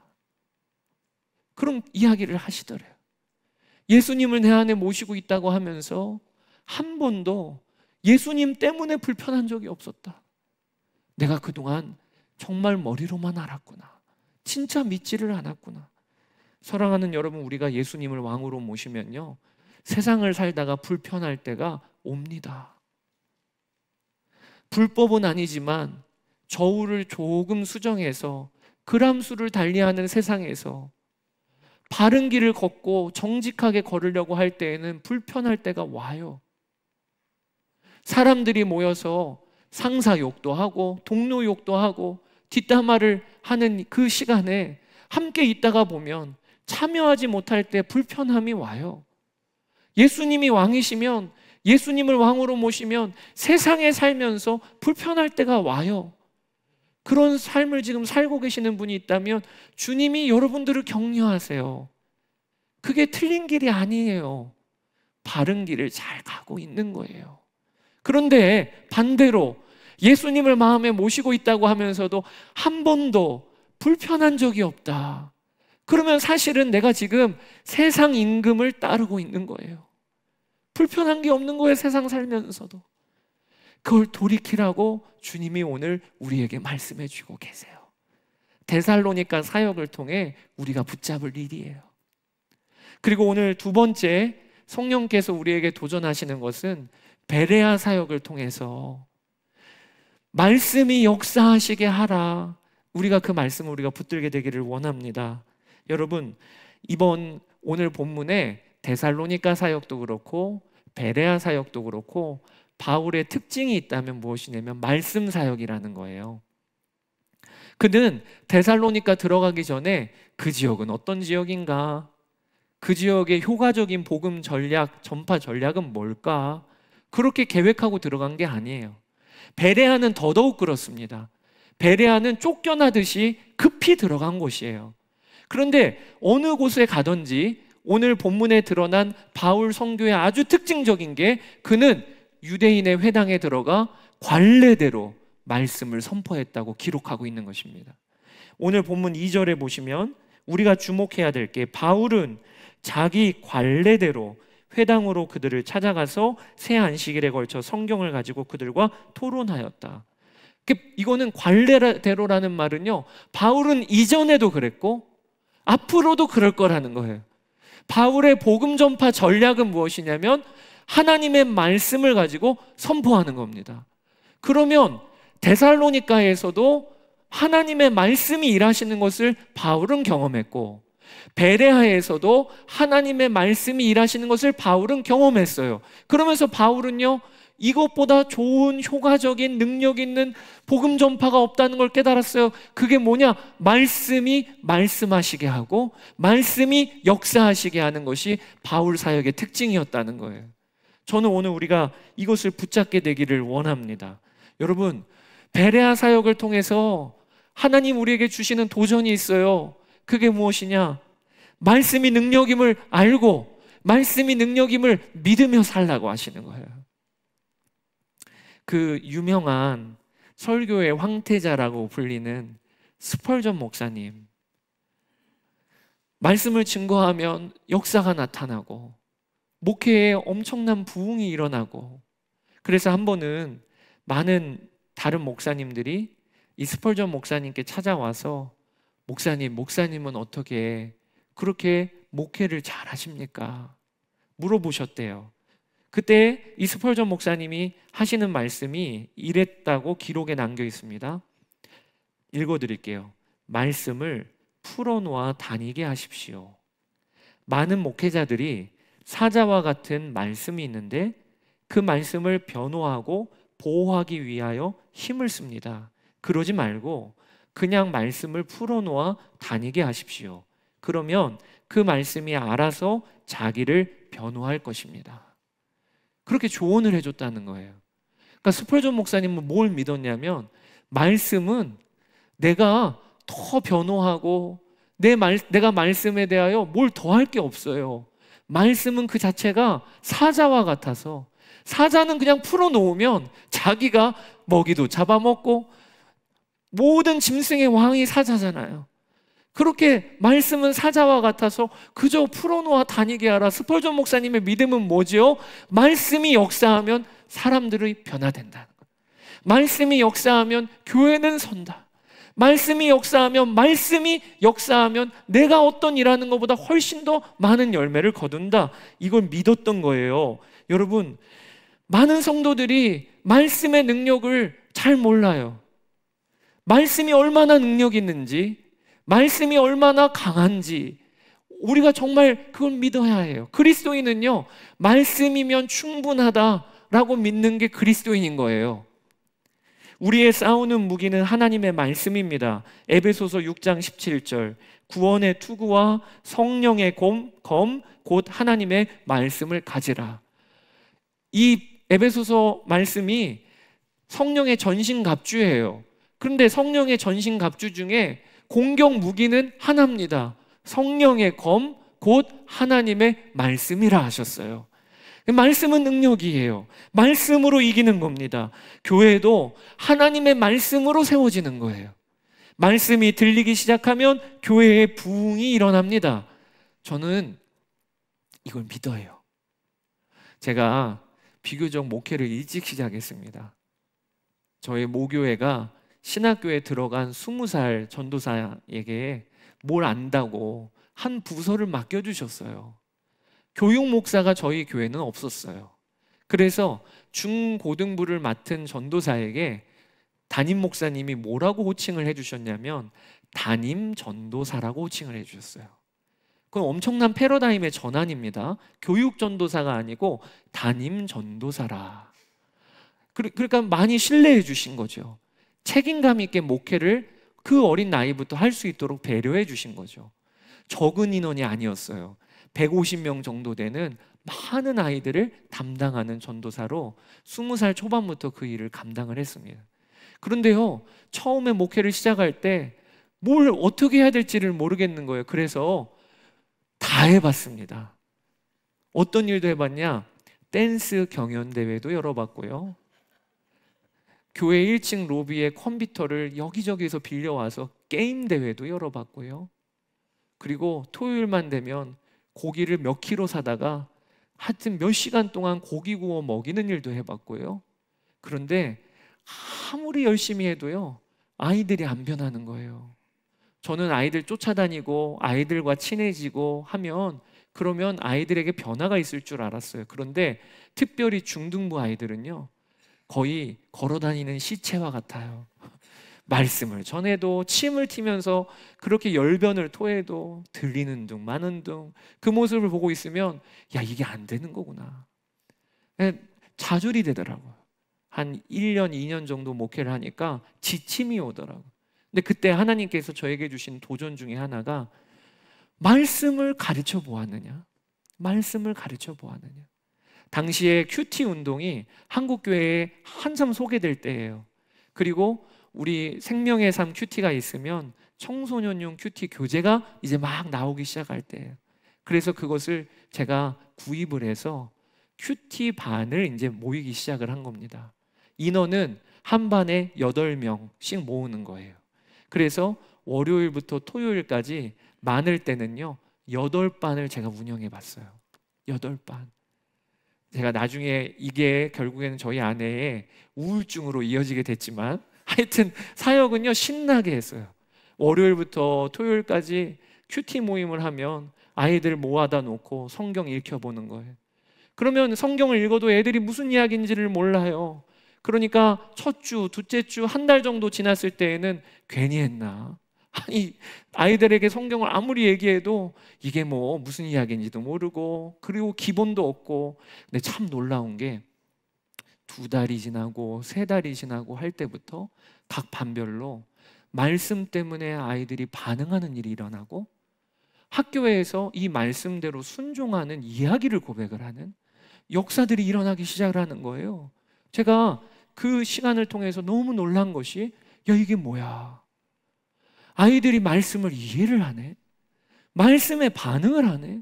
그런 이야기를 하시더래요. 예수님을 내 안에 모시고 있다고 하면서 한 번도 예수님 때문에 불편한 적이 없었다. 내가 그동안 정말 머리로만 알았구나, 진짜 믿지를 않았구나. 사랑하는 여러분, 우리가 예수님을 왕으로 모시면요, 세상을 살다가 불편할 때가 옵니다. 불법은 아니지만 저울을 조금 수정해서 그람수를 달리하는 세상에서 바른 길을 걷고 정직하게 걸으려고 할 때에는 불편할 때가 와요. 사람들이 모여서 상사 욕도 하고 동료 욕도 하고 뒷담화를 하는 그 시간에 함께 있다가 보면 참여하지 못할 때 불편함이 와요. 예수님이 왕이시면, 예수님을 왕으로 모시면 세상에 살면서 불편할 때가 와요. 그런 삶을 지금 살고 계시는 분이 있다면 주님이 여러분들을 격려하세요. 그게 틀린 길이 아니에요. 바른 길을 잘 가고 있는 거예요. 그런데 반대로 예수님을 마음에 모시고 있다고 하면서도 한 번도 불편한 적이 없다, 그러면 사실은 내가 지금 세상 임금을 따르고 있는 거예요. 불편한 게 없는 거예요, 세상 살면서도. 그걸 돌이키라고 주님이 오늘 우리에게 말씀해 주고 계세요. 데살로니가 사역을 통해 우리가 붙잡을 일이에요. 그리고 오늘 두 번째, 성령께서 우리에게 도전하시는 것은 베레아 사역을 통해서 말씀이 역사하시게 하라. 우리가 그 말씀을 우리가 붙들게 되기를 원합니다. 여러분, 오늘 본문에 데살로니가 사역도 그렇고 베레아 사역도 그렇고 바울의 특징이 있다면 무엇이냐면 말씀 사역이라는 거예요. 그는 데살로니가 들어가기 전에 그 지역은 어떤 지역인가? 그 지역의 효과적인 복음 전략, 전파 전략은 뭘까? 그렇게 계획하고 들어간 게 아니에요. 베레아는 더더욱 그렇습니다. 베레아는 쫓겨나듯이 급히 들어간 곳이에요. 그런데 어느 곳에 가든지 오늘 본문에 드러난 바울 선교의 아주 특징적인 게 그는 유대인의 회당에 들어가 관례대로 말씀을 선포했다고 기록하고 있는 것입니다. 오늘 본문 2절에 보시면 우리가 주목해야 될 게 바울은 자기 관례대로 회당으로 그들을 찾아가서 새 안식일에 걸쳐 성경을 가지고 그들과 토론하였다. 이거는 관례대로라는 말은요, 바울은 이전에도 그랬고 앞으로도 그럴 거라는 거예요. 바울의 복음 전파 전략은 무엇이냐면 하나님의 말씀을 가지고 선포하는 겁니다. 그러면 데살로니가에서도 하나님의 말씀이 일하시는 것을 바울은 경험했고 베레아에서도 하나님의 말씀이 일하시는 것을 바울은 경험했어요. 그러면서 바울은요, 이것보다 좋은 효과적인 능력 있는 복음 전파가 없다는 걸 깨달았어요. 그게 뭐냐? 말씀이 말씀하시게 하고 말씀이 역사하시게 하는 것이 바울 사역의 특징이었다는 거예요. 저는 오늘 우리가 이것을 붙잡게 되기를 원합니다. 여러분, 베레아 사역을 통해서 하나님 우리에게 주시는 도전이 있어요. 그게 무엇이냐? 말씀이 능력임을 알고 말씀이 능력임을 믿으며 살라고 하시는 거예요. 그 유명한 설교의 황태자라고 불리는 스펄전 목사님, 말씀을 증거하면 역사가 나타나고 목회에 엄청난 부흥이 일어나고, 그래서 한 번은 많은 다른 목사님들이 이 스펄전 목사님께 찾아와서 목사님은 어떻게 그렇게 목회를 잘 하십니까? 물어보셨대요. 그때 이 스펄전 목사님이 하시는 말씀이 이랬다고 기록에 남겨 있습니다. 읽어드릴게요. 말씀을 풀어놓아 다니게 하십시오. 많은 목회자들이 사자와 같은 말씀이 있는데 그 말씀을 변호하고 보호하기 위하여 힘을 씁니다. 그러지 말고 그냥 말씀을 풀어놓아 다니게 하십시오. 그러면 그 말씀이 알아서 자기를 변호할 것입니다. 그렇게 조언을 해줬다는 거예요. 그러니까 스펄전 목사님은 뭘 믿었냐면 말씀은 내가 더 변호하고 내가 말씀에 대하여 뭘 더 할 게 없어요. 말씀은 그 자체가 사자와 같아서 사자는 그냥 풀어놓으면 자기가 먹이도 잡아먹고 모든 짐승의 왕이 사자잖아요. 그렇게 말씀은 사자와 같아서 그저 풀어놓아 다니게 하라. 스펄전 목사님의 믿음은 뭐지요? 말씀이 역사하면 사람들이 변화된다는 것. 말씀이 역사하면 교회는 선다. 말씀이 역사하면 내가 어떤 일하는 것보다 훨씬 더 많은 열매를 거둔다. 이걸 믿었던 거예요. 여러분, 많은 성도들이 말씀의 능력을 잘 몰라요. 말씀이 얼마나 능력 있는지, 말씀이 얼마나 강한지 우리가 정말 그걸 믿어야 해요. 그리스도인은요, 말씀이면 충분하다라고 믿는 게 그리스도인인 거예요. 우리의 싸우는 무기는 하나님의 말씀입니다. 에베소서 6장 17절, 구원의 투구와 성령의 검 곧 하나님의 말씀을 가지라. 이 에베소서 말씀이 성령의 전신갑주예요. 그런데 성령의 전신갑주 중에 공격 무기는 하나입니다. 성령의 검 곧 하나님의 말씀이라 하셨어요. 말씀은 능력이에요. 말씀으로 이기는 겁니다. 교회도 하나님의 말씀으로 세워지는 거예요. 말씀이 들리기 시작하면 교회에 부흥이 일어납니다. 저는 이걸 믿어요. 제가 비교적 목회를 일찍 시작했습니다. 저희 모교회가 신학교에 들어간 20살 전도사에게 뭘 안다고 한 부서를 맡겨주셨어요. 교육 목사가 저희 교회는 없었어요. 그래서 중고등부를 맡은 전도사에게 담임 목사님이 뭐라고 호칭을 해주셨냐면 담임 전도사라고 호칭을 해주셨어요. 그건 엄청난 패러다임의 전환입니다. 교육 전도사가 아니고 담임 전도사라. 그러니까 많이 신뢰해 주신 거죠. 책임감 있게 목회를 그 어린 나이부터 할 수 있도록 배려해 주신 거죠. 적은 인원이 아니었어요. 150명 정도 되는 많은 아이들을 담당하는 전도사로 20살 초반부터 그 일을 감당을 했습니다. 그런데요, 처음에 목회를 시작할 때 뭘 어떻게 해야 될지를 모르겠는 거예요. 그래서 다 해봤습니다. 어떤 일도 해봤냐? 댄스 경연대회도 열어봤고요. 교회 1층 로비에 컴퓨터를 여기저기서 빌려와서 게임 대회도 열어봤고요. 그리고 토요일만 되면 고기를 몇 킬로 사다가 하여튼 몇 시간 동안 고기 구워 먹이는 일도 해봤고요. 그런데 아무리 열심히 해도요, 아이들이 안 변하는 거예요. 저는 아이들 쫓아다니고 아이들과 친해지고 하면 그러면 아이들에게 변화가 있을 줄 알았어요. 그런데 특별히 중등부 아이들은요, 거의 걸어다니는 시체와 같아요. 말씀을 전해도 침을 튀면서 그렇게 열변을 토해도 들리는 둥 마는 둥, 그 모습을 보고 있으면 야, 이게 안 되는 거구나. 좌절이 되더라고요. 한 1년, 2년 정도 목회를 하니까 지침이 오더라고요. 근데 그때 하나님께서 저에게 주신 도전 중에 하나가 말씀을 가르쳐 보았느냐? 말씀을 가르쳐 보았느냐? 당시에 큐티 운동이 한국교회에 한참 소개될 때예요. 그리고 우리 생명의 삶 큐티가 있으면 청소년용 큐티 교재가 이제 막 나오기 시작할 때예요. 그래서 그것을 제가 구입을 해서 큐티 반을 이제 모이기 시작을 한 겁니다. 인원은 한 반에 8명씩 모으는 거예요. 그래서 월요일부터 토요일까지 많을 때는요 8반을 제가 운영해 봤어요. 8반. 제가 나중에 이게 결국에는 저희 아내의 우울증으로 이어지게 됐지만 하여튼 사역은요 신나게 했어요. 월요일부터 토요일까지 큐티 모임을 하면 아이들 모아다 놓고 성경 읽혀보는 거예요. 그러면 성경을 읽어도 애들이 무슨 이야기인지를 몰라요. 그러니까 첫 주, 둘째 주, 한 달 정도 지났을 때에는 괜히 했나? 아니, 아이들에게 성경을 아무리 얘기해도 이게 뭐 무슨 이야기인지도 모르고 그리고 기본도 없고. 근데 참 놀라운 게 2달이 지나고 3달이 지나고 할 때부터 각 반별로 말씀 때문에 아이들이 반응하는 일이 일어나고 학교에서 이 말씀대로 순종하는 이야기를 고백을 하는 역사들이 일어나기 시작을 하는 거예요. 제가 그 시간을 통해서 너무 놀란 것이 야, 이게 뭐야? 아이들이 말씀을 이해를 하네? 말씀에 반응을 하네?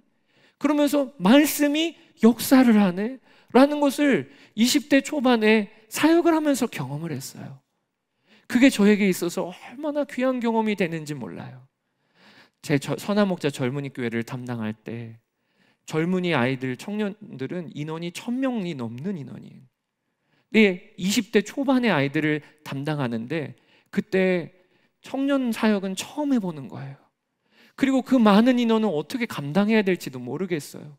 그러면서 말씀이 역사를 하네? 라는 것을 20대 초반에 사역을 하면서 경험을 했어요. 그게 저에게 있어서 얼마나 귀한 경험이 되는지 몰라요. 제 선화목자 젊은이 교회를 담당할 때 젊은이 아이들, 청년들은 인원이 1000명이 넘는 인원이에요. 네, 20대 초반의 아이들을 담당하는데 그때 청년 사역은 처음 해보는 거예요. 그리고 그 많은 인원은 어떻게 감당해야 될지도 모르겠어요.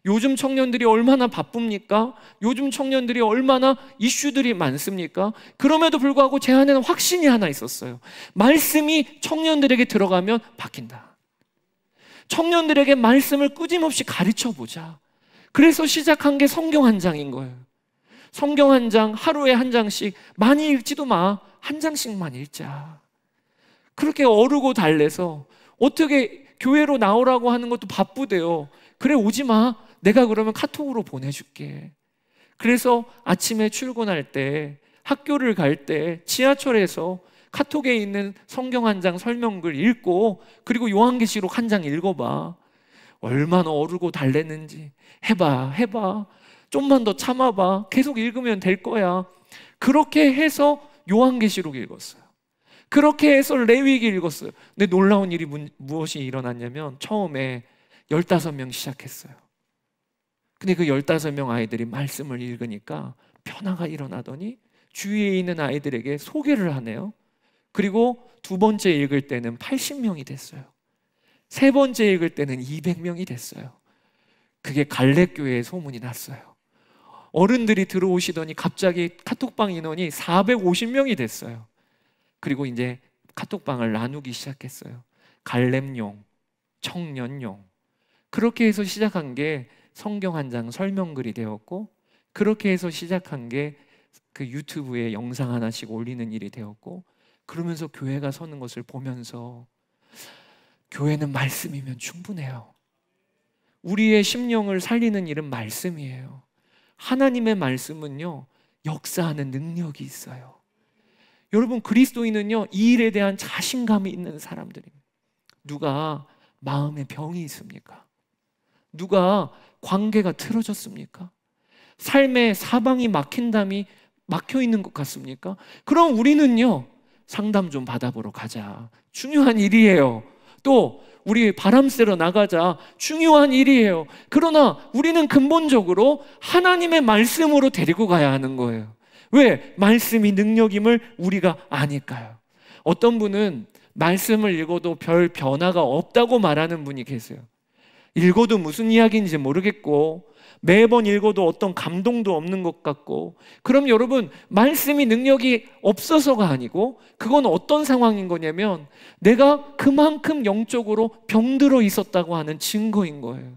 요즘 청년들이 얼마나 바쁩니까? 요즘 청년들이 얼마나 이슈들이 많습니까? 그럼에도 불구하고 제 안에는 확신이 하나 있었어요. 말씀이 청년들에게 들어가면 바뀐다. 청년들에게 말씀을 끊임없이 가르쳐보자. 그래서 시작한 게 성경 한 장인 거예요. 성경 한 장, 하루에 한 장씩, 많이 읽지도 마. 한 장씩만 읽자. 그렇게 어르고 달래서 어떻게 교회로 나오라고 하는 것도 바쁘대요. 그래, 오지 마. 내가 그러면 카톡으로 보내줄게. 그래서 아침에 출근할 때, 학교를 갈 때, 지하철에서 카톡에 있는 성경 한 장 설명글 읽고 그리고 요한계시록 한 장 읽어봐. 얼마나 어르고 달랬는지. 해봐. 좀만 더 참아봐. 계속 읽으면 될 거야. 그렇게 해서 요한계시록 읽었어요. 그렇게 해서 레위기 읽었어요. 근데 놀라운 일이 무엇이 일어났냐면 처음에 15명 시작했어요. 근데 그 15명 아이들이 말씀을 읽으니까 변화가 일어나더니 주위에 있는 아이들에게 소개를 하네요. 그리고 두 번째 읽을 때는 80명이 됐어요. 세 번째 읽을 때는 200명이 됐어요. 그게 갈렙교회의 소문이 났어요. 어른들이 들어오시더니 갑자기 카톡방 인원이 450명이 됐어요. 그리고 이제 카톡방을 나누기 시작했어요. 갈렙용, 청년용. 그렇게 해서 시작한 게 성경 한 장 설명글이 되었고, 그렇게 해서 시작한 게 그 유튜브에 영상 하나씩 올리는 일이 되었고, 그러면서 교회가 서는 것을 보면서 교회는 말씀이면 충분해요. 우리의 심령을 살리는 일은 말씀이에요. 하나님의 말씀은요, 역사하는 능력이 있어요. 여러분, 그리스도인은요, 이 일에 대한 자신감이 있는 사람들입니다. 누가 마음에 병이 있습니까? 누가 관계가 틀어졌습니까? 삶의 사방이 막혀 있는 것 같습니까? 그럼 우리는요, 상담 좀 받아보러 가자. 중요한 일이에요. 또 우리 바람 쐬러 나가자. 중요한 일이에요. 그러나 우리는 근본적으로 하나님의 말씀으로 데리고 가야 하는 거예요. 왜? 말씀이 능력임을 우리가 아니까요. 어떤 분은 말씀을 읽어도 별 변화가 없다고 말하는 분이 계세요. 읽어도 무슨 이야기인지 모르겠고, 매번 읽어도 어떤 감동도 없는 것 같고. 그럼 여러분, 말씀이 능력이 없어서가 아니고, 그건 어떤 상황인 거냐면 내가 그만큼 영적으로 병들어 있었다고 하는 증거인 거예요.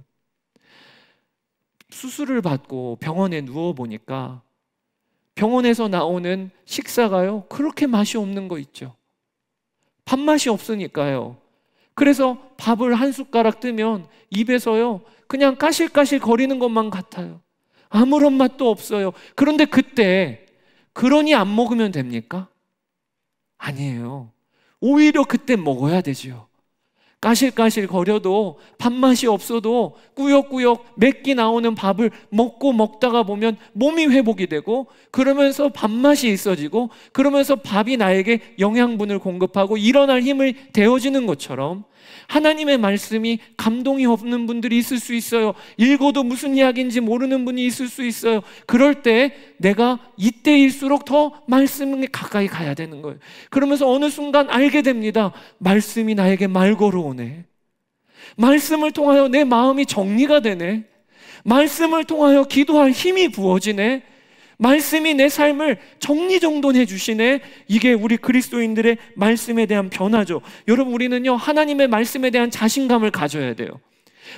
수술을 받고 병원에 누워보니까 병원에서 나오는 식사가요, 그렇게 맛이 없는 거 있죠. 밥맛이 없으니까요. 그래서 밥을 한 숟가락 뜨면 입에서요, 그냥 까실까실 거리는 것만 같아요. 아무런 맛도 없어요. 그런데 그때, 그러니 안 먹으면 됩니까? 아니에요. 오히려 그때 먹어야 되죠. 까실까실 거려도 밥맛이 없어도 꾸역꾸역 맵기 나오는 밥을 먹다가 보면 몸이 회복이 되고, 그러면서 밥맛이 있어지고, 그러면서 밥이 나에게 영양분을 공급하고 일어날 힘을 되어주는 것처럼, 하나님의 말씀이 감동이 없는 분들이 있을 수 있어요. 읽어도 무슨 이야기인지 모르는 분이 있을 수 있어요. 그럴 때 내가 이때일수록 더 말씀에 가까이 가야 되는 거예요. 그러면서 어느 순간 알게 됩니다. 말씀이 나에게 말 걸어오네. 말씀을 통하여 내 마음이 정리가 되네. 말씀을 통하여 기도할 힘이 부어지네. 말씀이 내 삶을 정리정돈해 주시네. 이게 우리 그리스도인들의 말씀에 대한 변화죠. 여러분, 우리는요, 하나님의 말씀에 대한 자신감을 가져야 돼요.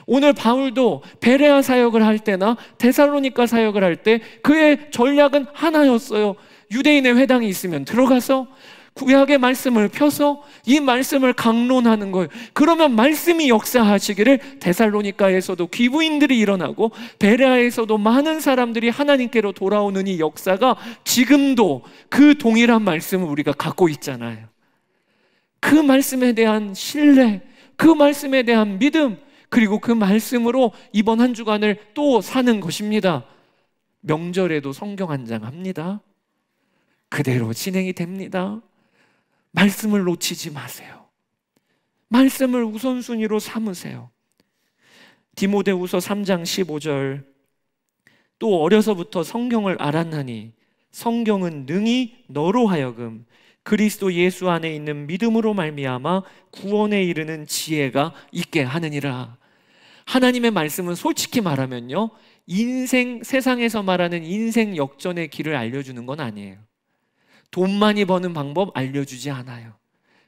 오늘 바울도 베레아 사역을 할 때나 데살로니가 사역을 할 때 그의 전략은 하나였어요. 유대인의 회당이 있으면 들어가서 구약의 말씀을 펴서 이 말씀을 강론하는 거예요. 그러면 말씀이 역사하시기를 데살로니가에서도 귀부인들이 일어나고 베레아에서도 많은 사람들이 하나님께로 돌아오는 이 역사가 지금도 그 동일한 말씀을 우리가 갖고 있잖아요. 그 말씀에 대한 신뢰, 그 말씀에 대한 믿음, 그리고 그 말씀으로 이번 한 주간을 또 사는 것입니다. 명절에도 성경 한 장 합니다. 그대로 진행이 됩니다. 말씀을 놓치지 마세요. 말씀을 우선순위로 삼으세요. 디모데후서 3장 15절, 또 어려서부터 성경을 알았나니 성경은 능히 너로 하여금 그리스도 예수 안에 있는 믿음으로 말미암아 구원에 이르는 지혜가 있게 하느니라. 하나님의 말씀은 솔직히 말하면요, 세상에서 말하는 인생 역전의 길을 알려주는 건 아니에요. 돈 많이 버는 방법 알려주지 않아요.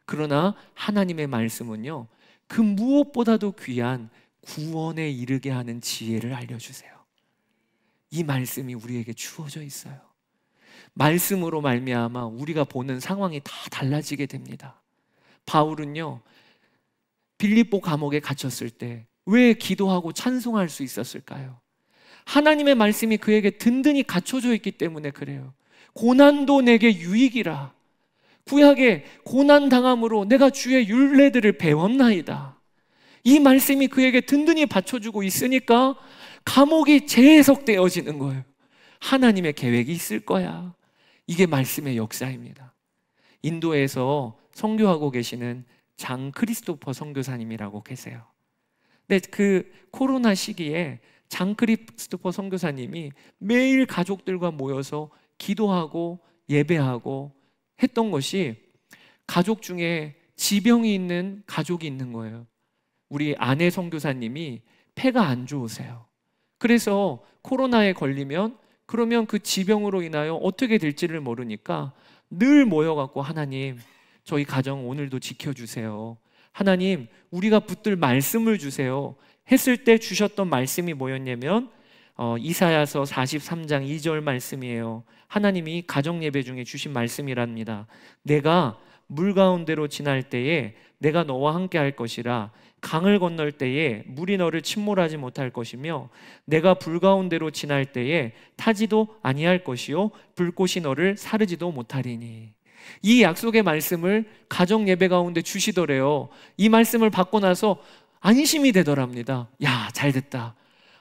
그러나 하나님의 말씀은요, 그 무엇보다도 귀한 구원에 이르게 하는 지혜를 알려주세요. 이 말씀이 우리에게 주어져 있어요. 말씀으로 말미암아 우리가 보는 상황이 다 달라지게 됩니다. 바울은요, 빌립보 감옥에 갇혔을 때 왜 기도하고 찬송할 수 있었을까요? 하나님의 말씀이 그에게 든든히 갖춰져 있기 때문에 그래요. 고난도 내게 유익이라. 구약에 고난당함으로 내가 주의 율례들을 배웠나이다. 이 말씀이 그에게 든든히 받쳐주고 있으니까 감옥이 재해석되어지는 거예요. 하나님의 계획이 있을 거야. 이게 말씀의 역사입니다. 인도에서 선교하고 계시는 장 크리스토퍼 선교사님이라고 계세요. 근데 그 코로나 시기에 장 크리스토퍼 선교사님이 매일 가족들과 모여서 기도하고 예배하고 했던 것이, 가족 중에 지병이 있는 가족이 있는 거예요. 우리 아내 선교사님이 폐가 안 좋으세요. 그래서 코로나에 걸리면 그러면 그 지병으로 인하여 어떻게 될지를 모르니까 늘 모여갖고, 하나님 저희 가정 오늘도 지켜주세요, 하나님 우리가 붙들 말씀을 주세요 했을 때 주셨던 말씀이 뭐였냐면 이사야서 43장 2절 말씀이에요. 하나님이 가정예배 중에 주신 말씀이랍니다. 내가 물 가운데로 지날 때에 내가 너와 함께 할 것이라. 강을 건널 때에 물이 너를 침몰하지 못할 것이며 내가 불 가운데로 지날 때에 타지도 아니할 것이요 불꽃이 너를 사르지도 못하리니. 이 약속의 말씀을 가정 예배 가운데 주시더래요. 이 말씀을 받고 나서 안심이 되더랍니다. 야, 잘됐다.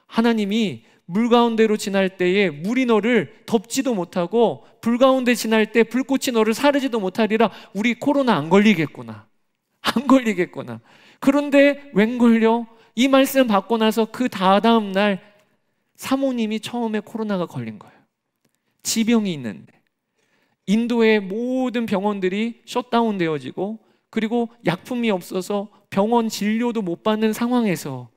하나님이 물 가운데로 지날 때에 물이 너를 덮지도 못하고 불 가운데 지날 때 불꽃이 너를 사르지도 못하리라. 우리 코로나 안 걸리겠구나, 안 걸리겠구나. 그런데 웬 걸려? 이 말씀 받고 나서 그 다다음 날 사모님이 처음에 코로나가 걸린 거예요. 지병이 있는데 인도의 모든 병원들이 셧다운 되어지고, 그리고 약품이 없어서 병원 진료도 못 받는 상황에서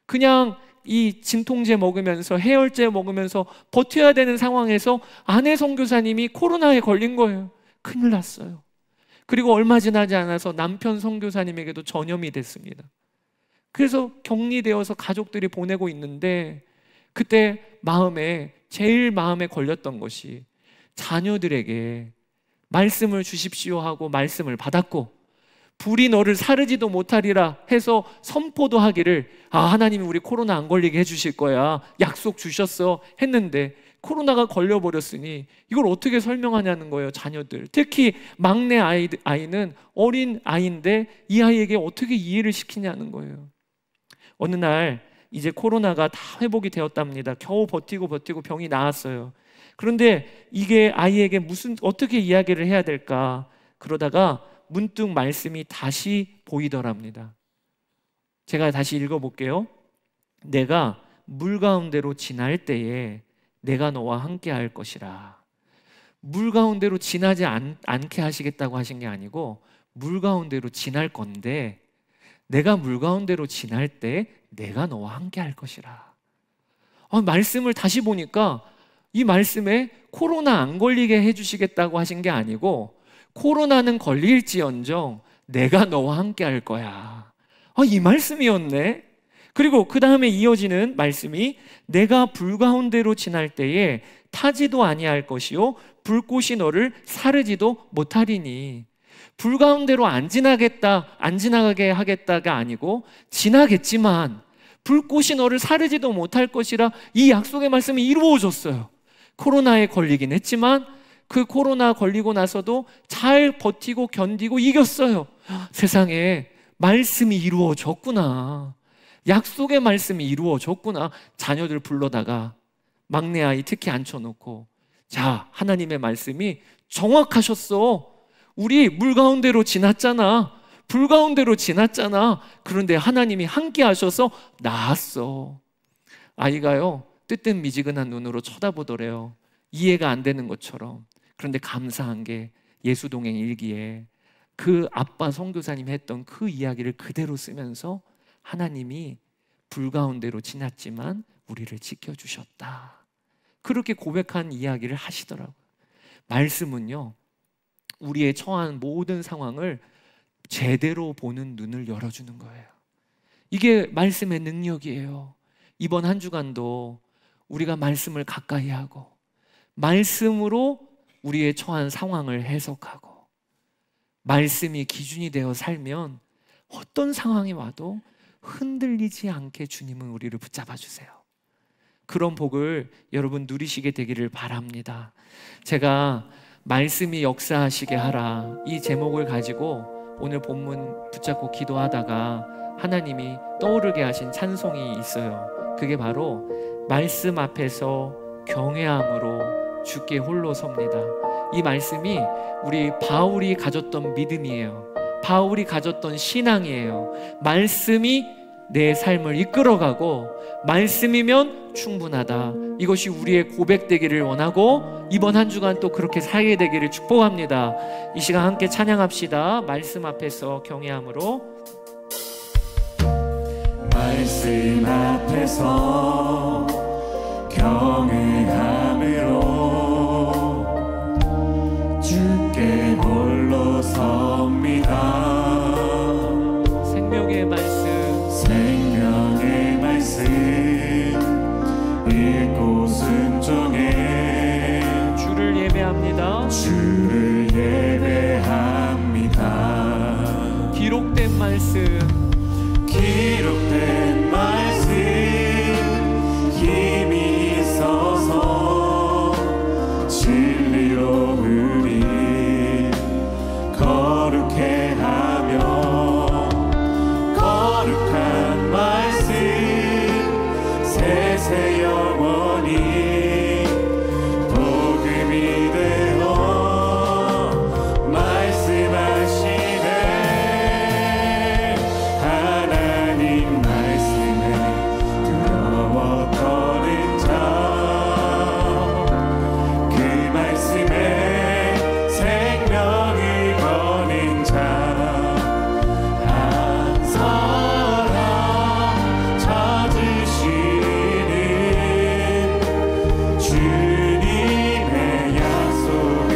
그냥 이 진통제 먹으면서 해열제 먹으면서 버텨야 되는 상황에서 아내 선교사님이 코로나에 걸린 거예요. 큰일 났어요. 그리고 얼마 지나지 않아서 남편 선교사님에게도 전염이 됐습니다. 그래서 격리되어서 가족들이 보내고 있는데, 그때 제일 마음에 걸렸던 것이 자녀들에게 말씀을 주십시오 하고 말씀을 받았고, 불이 너를 사르지도 못하리라 해서 선포도 하기를, 하나님이 우리 코로나 안 걸리게 해주실 거야, 약속 주셨어 했는데 코로나가 걸려버렸으니 이걸 어떻게 설명하냐는 거예요. 자녀들, 특히 막내 아이는 어린 아이인데 이 아이에게 어떻게 이해를 시키냐는 거예요. 어느 날 이제 코로나가 다 회복이 되었답니다. 겨우 버티고 병이 나았어요. 그런데 이게 아이에게 어떻게 이야기를 해야 될까, 그러다가 문득 말씀이 다시 보이더랍니다. 제가 다시 읽어볼게요. 내가 물 가운데로 지날 때에 내가 너와 함께 할 것이라. 물 가운데로 지나지 않게 하시겠다고 하신 게 아니고 물 가운데로 지날 건데, 내가 물 가운데로 지날 때 내가 너와 함께 할 것이라. 말씀을 다시 보니까 이 말씀에 코로나 안 걸리게 해주시겠다고 하신 게 아니고 코로나는 걸릴지언정 내가 너와 함께 할 거야. 이 말씀이었네. 그리고 그 다음에 이어지는 말씀이 내가 불 가운데로 지날 때에 타지도 아니할 것이요 불꽃이 너를 사르지도 못하리니. 불 가운데로 안 지나가게 하겠다가 아니고 지나겠지만 불꽃이 너를 사르지도 못할 것이라. 이 약속의 말씀이 이루어졌어요. 코로나에 걸리긴 했지만 그 코로나 걸리고 나서도 잘 버티고 견디고 이겼어요. 세상에 말씀이 이루어졌구나, 약속의 말씀이 이루어졌구나. 자녀들 불러다가 막내 아이 특히 앉혀놓고, 자, 하나님의 말씀이 정확하셨어. 우리 물 가운데로 지났잖아, 불 가운데로 지났잖아. 그런데 하나님이 함께 하셔서 나았어. 아이가요 뜨뜻미지근한 눈으로 쳐다보더래요. 이해가 안 되는 것처럼. 그런데 감사한 게 예수동행 일기에 그 아빠 선교사님 했던 그 이야기를 그대로 쓰면서 하나님이 불 가운데로 지났지만 우리를 지켜주셨다, 그렇게 고백한 이야기를 하시더라고요. 말씀은요 우리의 처한 모든 상황을 제대로 보는 눈을 열어주는 거예요. 이게 말씀의 능력이에요. 이번 한 주간도 우리가 말씀을 가까이 하고 말씀으로 우리의 처한 상황을 해석하고 말씀이 기준이 되어 살면 어떤 상황이 와도 흔들리지 않게 주님은 우리를 붙잡아 주세요. 그런 복을 여러분 누리시게 되기를 바랍니다. 제가 말씀이 역사하시게 하라, 이 제목을 가지고 오늘 본문 붙잡고 기도하다가 하나님이 떠오르게 하신 찬송이 있어요. 그게 바로 말씀 앞에서 경외함으로 주께 홀로 섭니다. 이 말씀이 우리 바울이 가졌던 믿음이에요. 바울이 가졌던 신앙이에요. 말씀이 내 삶을 이끌어가고 말씀이면 충분하다. 이것이 우리의 고백되기를 원하고 이번 한 주간 또 그렇게 살게 되기를 축복합니다. 이 시간 함께 찬양합시다. 말씀 앞에서 경외함으로. 말씀 앞에서 경외함으로 주께 홀로 섭니다. 생명의 말씀 읽고 순종해 주를 예배합니다. 주를 예배합니다. 기록된 말씀 힘이 있어서 진리로 우리 거룩해 하며 거룩한 말씀 세세 영원히 복음이 되어 말씀하시네. 하나님 말씀에 두려워 떠는 자, 그 말씀에 생명을 거는 자 한 사람 찾으시는 주님의 약속을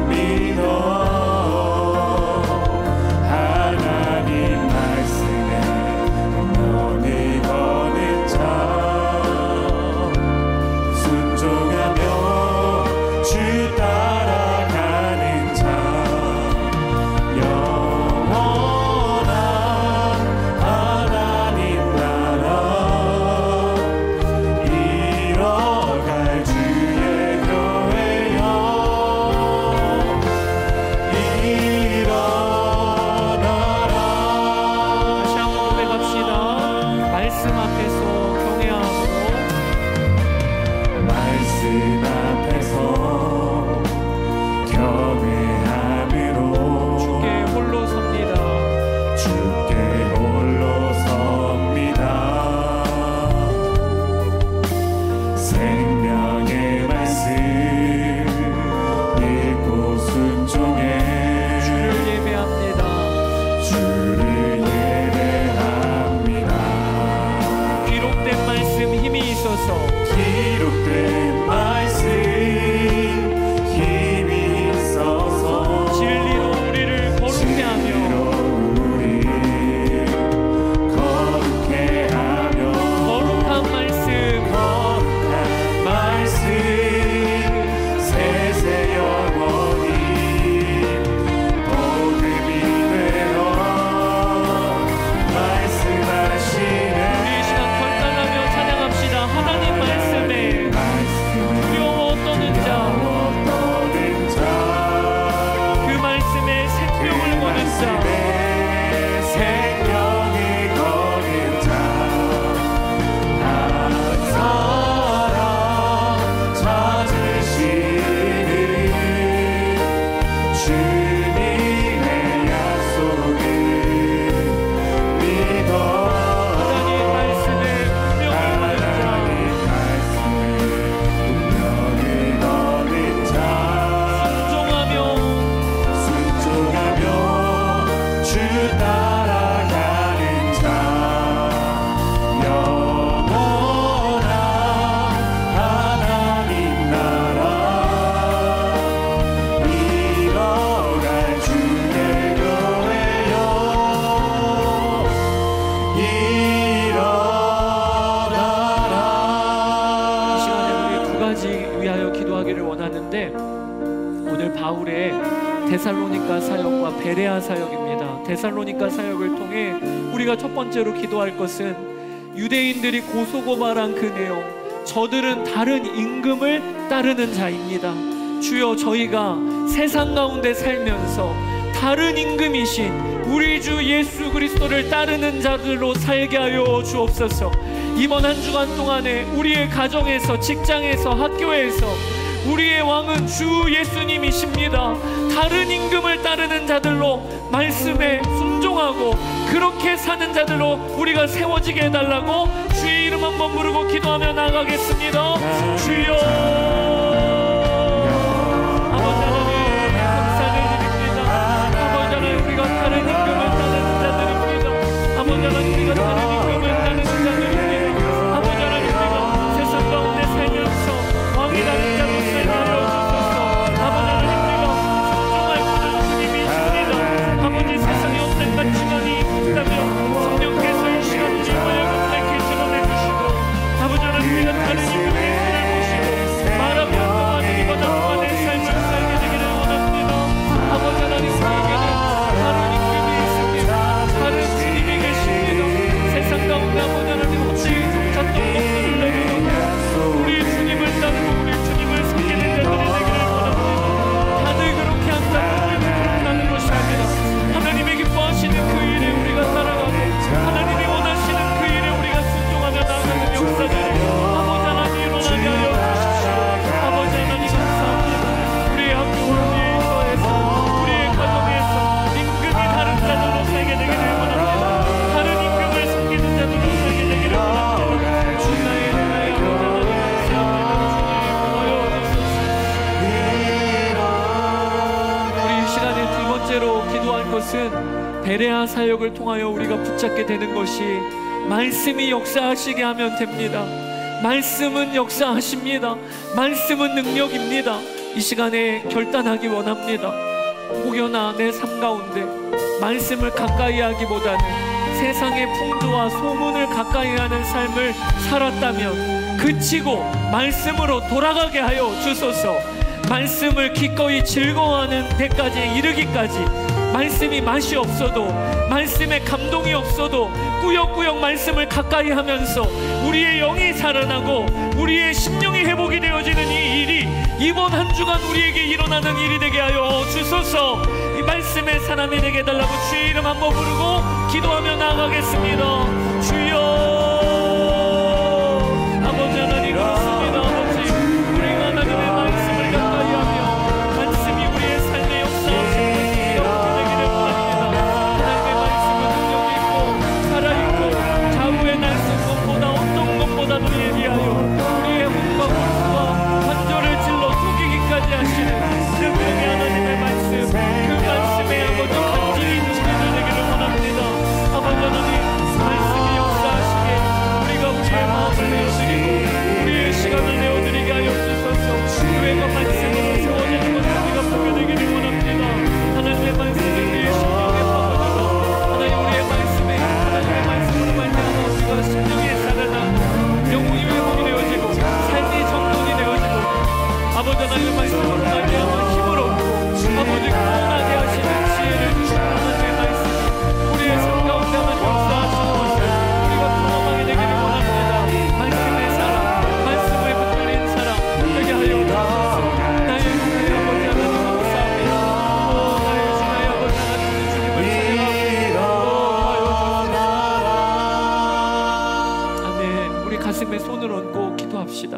믿어. 하나님 말씀에 영원히 거는 자, 순종하며 주 따라가는 자, 영원한 하나님 나라 이뤄갈 주의 교회여 일어나라. 다시 한번 고백합시다. 말씀 앞에서 경외함으로 말씀 앞에서 경외함으로 주께 홀로 섭니다. 주께 홀로 섭니다. 생명의 말씀 읽고 순종해 주를 예배합니다. 주를 예배합니다. 기록된 말씀 힘이 있어서 기록된 말씀 힘이 있어서 진리로 우리를 거룩해 하며 우리 거룩해 하며 거룩한 말씀 거룩한 말씀 세세 영원히 복음이 되어 말씀하시네. 우리 이 시간 결단하며 찬양합시다. 하나님 말씀에 두려워 떠는 자, 그 말씀에 생명을 거는 자, 생명이 거는 자 한 사람 찾으시는 주님의 약속을 믿어. 하나님 말씀에 분명히 거는 자 순종하며 순종하며 주 따라가는 자, 영원한 하나님 나라 이뤄갈 주의 교회여 일어나라. 이 시간에 우리 두 가지 위하여 기도하기를 원하는데, 오늘 바울의 데살로니가 사역과 베레아 사역입니다. 데살로니가 사역을 통해 우리가 첫 번째로 기도할 것은 유대인들이 고소고발한 그 내용, 저들은 다른 임금을 따르는 자입니다. 주여, 저희가 세상 가운데 살면서 다른 임금이신 우리 주 예수 그리스도를 따르는 자들로 살게 하여 주옵소서. 이번 한 주간 동안에 우리의 가정에서, 직장에서, 학교에서 우리의 왕은 주 예수님이십니다. 다른 임금을 따르는 자들로 말씀에 순종하고 그렇게 사는 자들로 우리가 세워지게 해달라고 주의 이름 한번 부르고 기도하며 나가겠습니다. 주여, 아버지 하나님 감사를 드립니다. 아버지 하나님 우리가 다른 임금을 따르는 자들입니다. 아버지 하나님 우리가 다른 임금을 따르는 자들입니다. 아버지 하나님 우리가 세상 가운데 살면서 왕이 다른 자로 살게 하여 주소서. 아버지 하나님 우리가 순종할 분은 주님이십니다. 아버지 세상에 없는 가치관이 있다면 성령께서 이 시간 우리 마음을 밝게 드러내주시고 아버지 하나님 우리가 다른 임금의 손을 보시고 말하며 동안에 이보다 동안의 삶을 살게 되기를 원합니다. 아버지 하나님 우리에게는 다른 임금이 있습니다. 다른 주님이 계십니다. 세상 가운데 아버지 하나님 헛되이 종쳤던 것들을 내려놓고 우리 주님을 따르고 우리 주님을 섬기는 자들이 되기를 원합니다. 다들 그렇게 한다고 우리도 그렇게 하는 것이 아니라 하나님의 기뻐하시는 그 일에 우리가 따라가고 하나님이 원하시는 그 일에 우리가 순종하며 나아가는 역사들이 아버지 하나님 일어나게 하여 주십시오. 아버지 하나님 감사합니다. 우리의 학교와 우리의 거에서 우리의 가정에서 임금이 다른 자들로 살게 되기를 원합니다. 다른 임금을 섬기는 자들로 살게 되기를 원합니다. 주나의 아버지 하나님 감사합니다. 주님 우리 이 시간에 두 번째로 기도할 것은 베레아 사역을 통하여 우리가 붙잡게 되는 것이 말씀이 역사하시게 하면 됩니다. 말씀은 역사하십니다. 말씀은 능력입니다. 이 시간에 결단하기 원합니다. 혹여나 내 삶 가운데 말씀을 가까이 하기보다는 세상의 풍조와 소문을 가까이 하는 삶을 살았다면 그치고 말씀으로 돌아가게 하여 주소서. 말씀을 기꺼이 즐거워하는 데까지 이르기까지 말씀이 맛이 없어도 말씀에 감동이 없어도 꾸역꾸역 말씀을 가까이 하면서 우리의 영이 살아나고 우리의 심령이 회복이 되어지는 이 일이 이번 한 주간 우리에게 일어나는 일이 되게 하여 주소서. 이 말씀의 사람이 되게 해달라고 주의 이름 한번 부르고 기도하며 나아가겠습니다. 주여, 아버지 하나님 그렇습니다. 아버지 우리가 하나님의 말씀을 가까이 하며 말씀이 우리의 삶의 역사하시는 것이 이렇게 되기를 원합니다. 하나님의 말씀은 능력이 있고 살아있고 좌우의 날선 것보다 어떤 것보다도 예리하여 우리의 혼과 골수와 관절을 질러 속이기까지 하시는 능력의 하나님의 말씀, 그 말씀에 아버지 간증이 있는 우리들 되기를 원합니다. 아버지 하나님 말씀이 역사하시게 우리가 우리의 마음을 내어드리고 우리의 시간을 내어드리게 하여 주소서. 교회가 말씀으로 세워지는 것을 우리가 보게 되기를 원합니다. 하나님의 말씀이 우리의 심령에 파고들어 하나님 우리의 말씀에 하나님의 말씀으로 말미암아 우리가 심령에 살아나고 영혼이 회복이 되어지고 삶이 정돈이 되어지고 아버지 하나님의 말씀으로 말미암아 힘을 얻고 아버지 구원하게 하시는 지혜를 주시는 하나님의 말씀이 우리의 삶 가운데 하나님 역사하시는 것을 우리가 경험하게 되기를 원합니다. 말씀의 사랑, 말씀을 붙들린 사랑 되게 하여 주소서. 나의 주의 아버지 하나님 감사합니다. 오 나의 주 나의 아버지 하나님 주님을 찬양합니다. 아멘. 우리 가슴에 손을 얹고 기도합시다.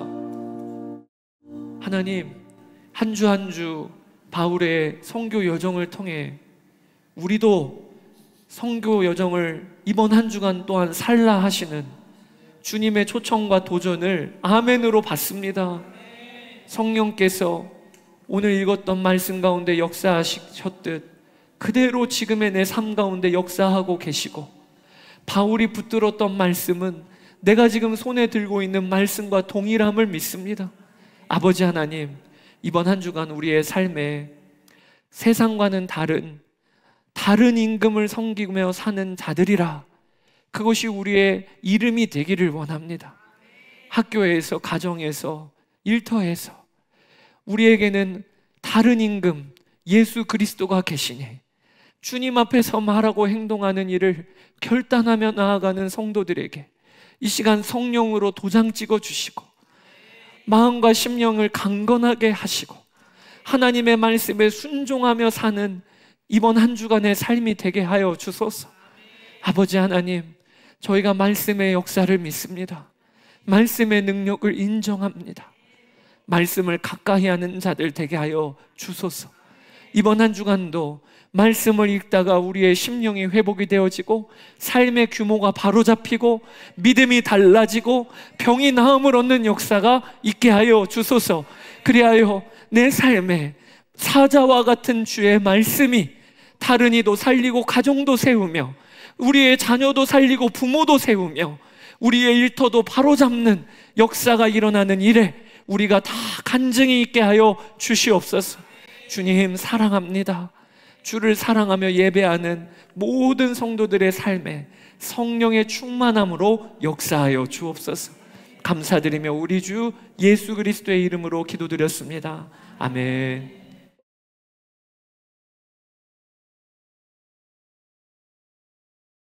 하나님 한 주 한 주 바울의 선교 여정을 통해 우리도 선교 여정을 이번 한 주간 또한 살라 하시는 주님의 초청과 도전을 아멘으로 받습니다. 성령께서 오늘 읽었던 말씀 가운데 역사하셨듯 그대로 지금의 내 삶 가운데 역사하고 계시고 바울이 붙들었던 말씀은 내가 지금 손에 들고 있는 말씀과 동일함을 믿습니다. 아버지 하나님 이번 한 주간 우리의 삶에 세상과는 다른 임금을 섬기며 사는 자들이라 그것이 우리의 이름이 되기를 원합니다. 학교에서, 가정에서, 일터에서 우리에게는 다른 임금 예수 그리스도가 계시니 주님 앞에서 말하고 행동하는 일을 결단하며 나아가는 성도들에게 이 시간 성령으로 도장 찍어 주시고 마음과 심령을 강건하게 하시고 하나님의 말씀에 순종하며 사는 이번 한 주간의 삶이 되게 하여 주소서. 아버지 하나님 저희가 말씀의 역사를 믿습니다. 말씀의 능력을 인정합니다. 말씀을 가까이 하는 자들 되게 하여 주소서. 이번 한 주간도 말씀을 읽다가 우리의 심령이 회복이 되어지고 삶의 규모가 바로잡히고 믿음이 달라지고 병이 나음을 얻는 역사가 있게 하여 주소서. 그리하여 내 삶에 사자와 같은 주의 말씀이 다른 이도 살리고 가정도 세우며 우리의 자녀도 살리고 부모도 세우며 우리의 일터도 바로잡는 역사가 일어나는 일에 우리가 다 간증이 있게 하여 주시옵소서. 주님 사랑합니다. 주를 사랑하며 예배하는 모든 성도들의 삶에 성령의 충만함으로 역사하여 주옵소서. 감사드리며 우리 주 예수 그리스도의 이름으로 기도드렸습니다. 아멘.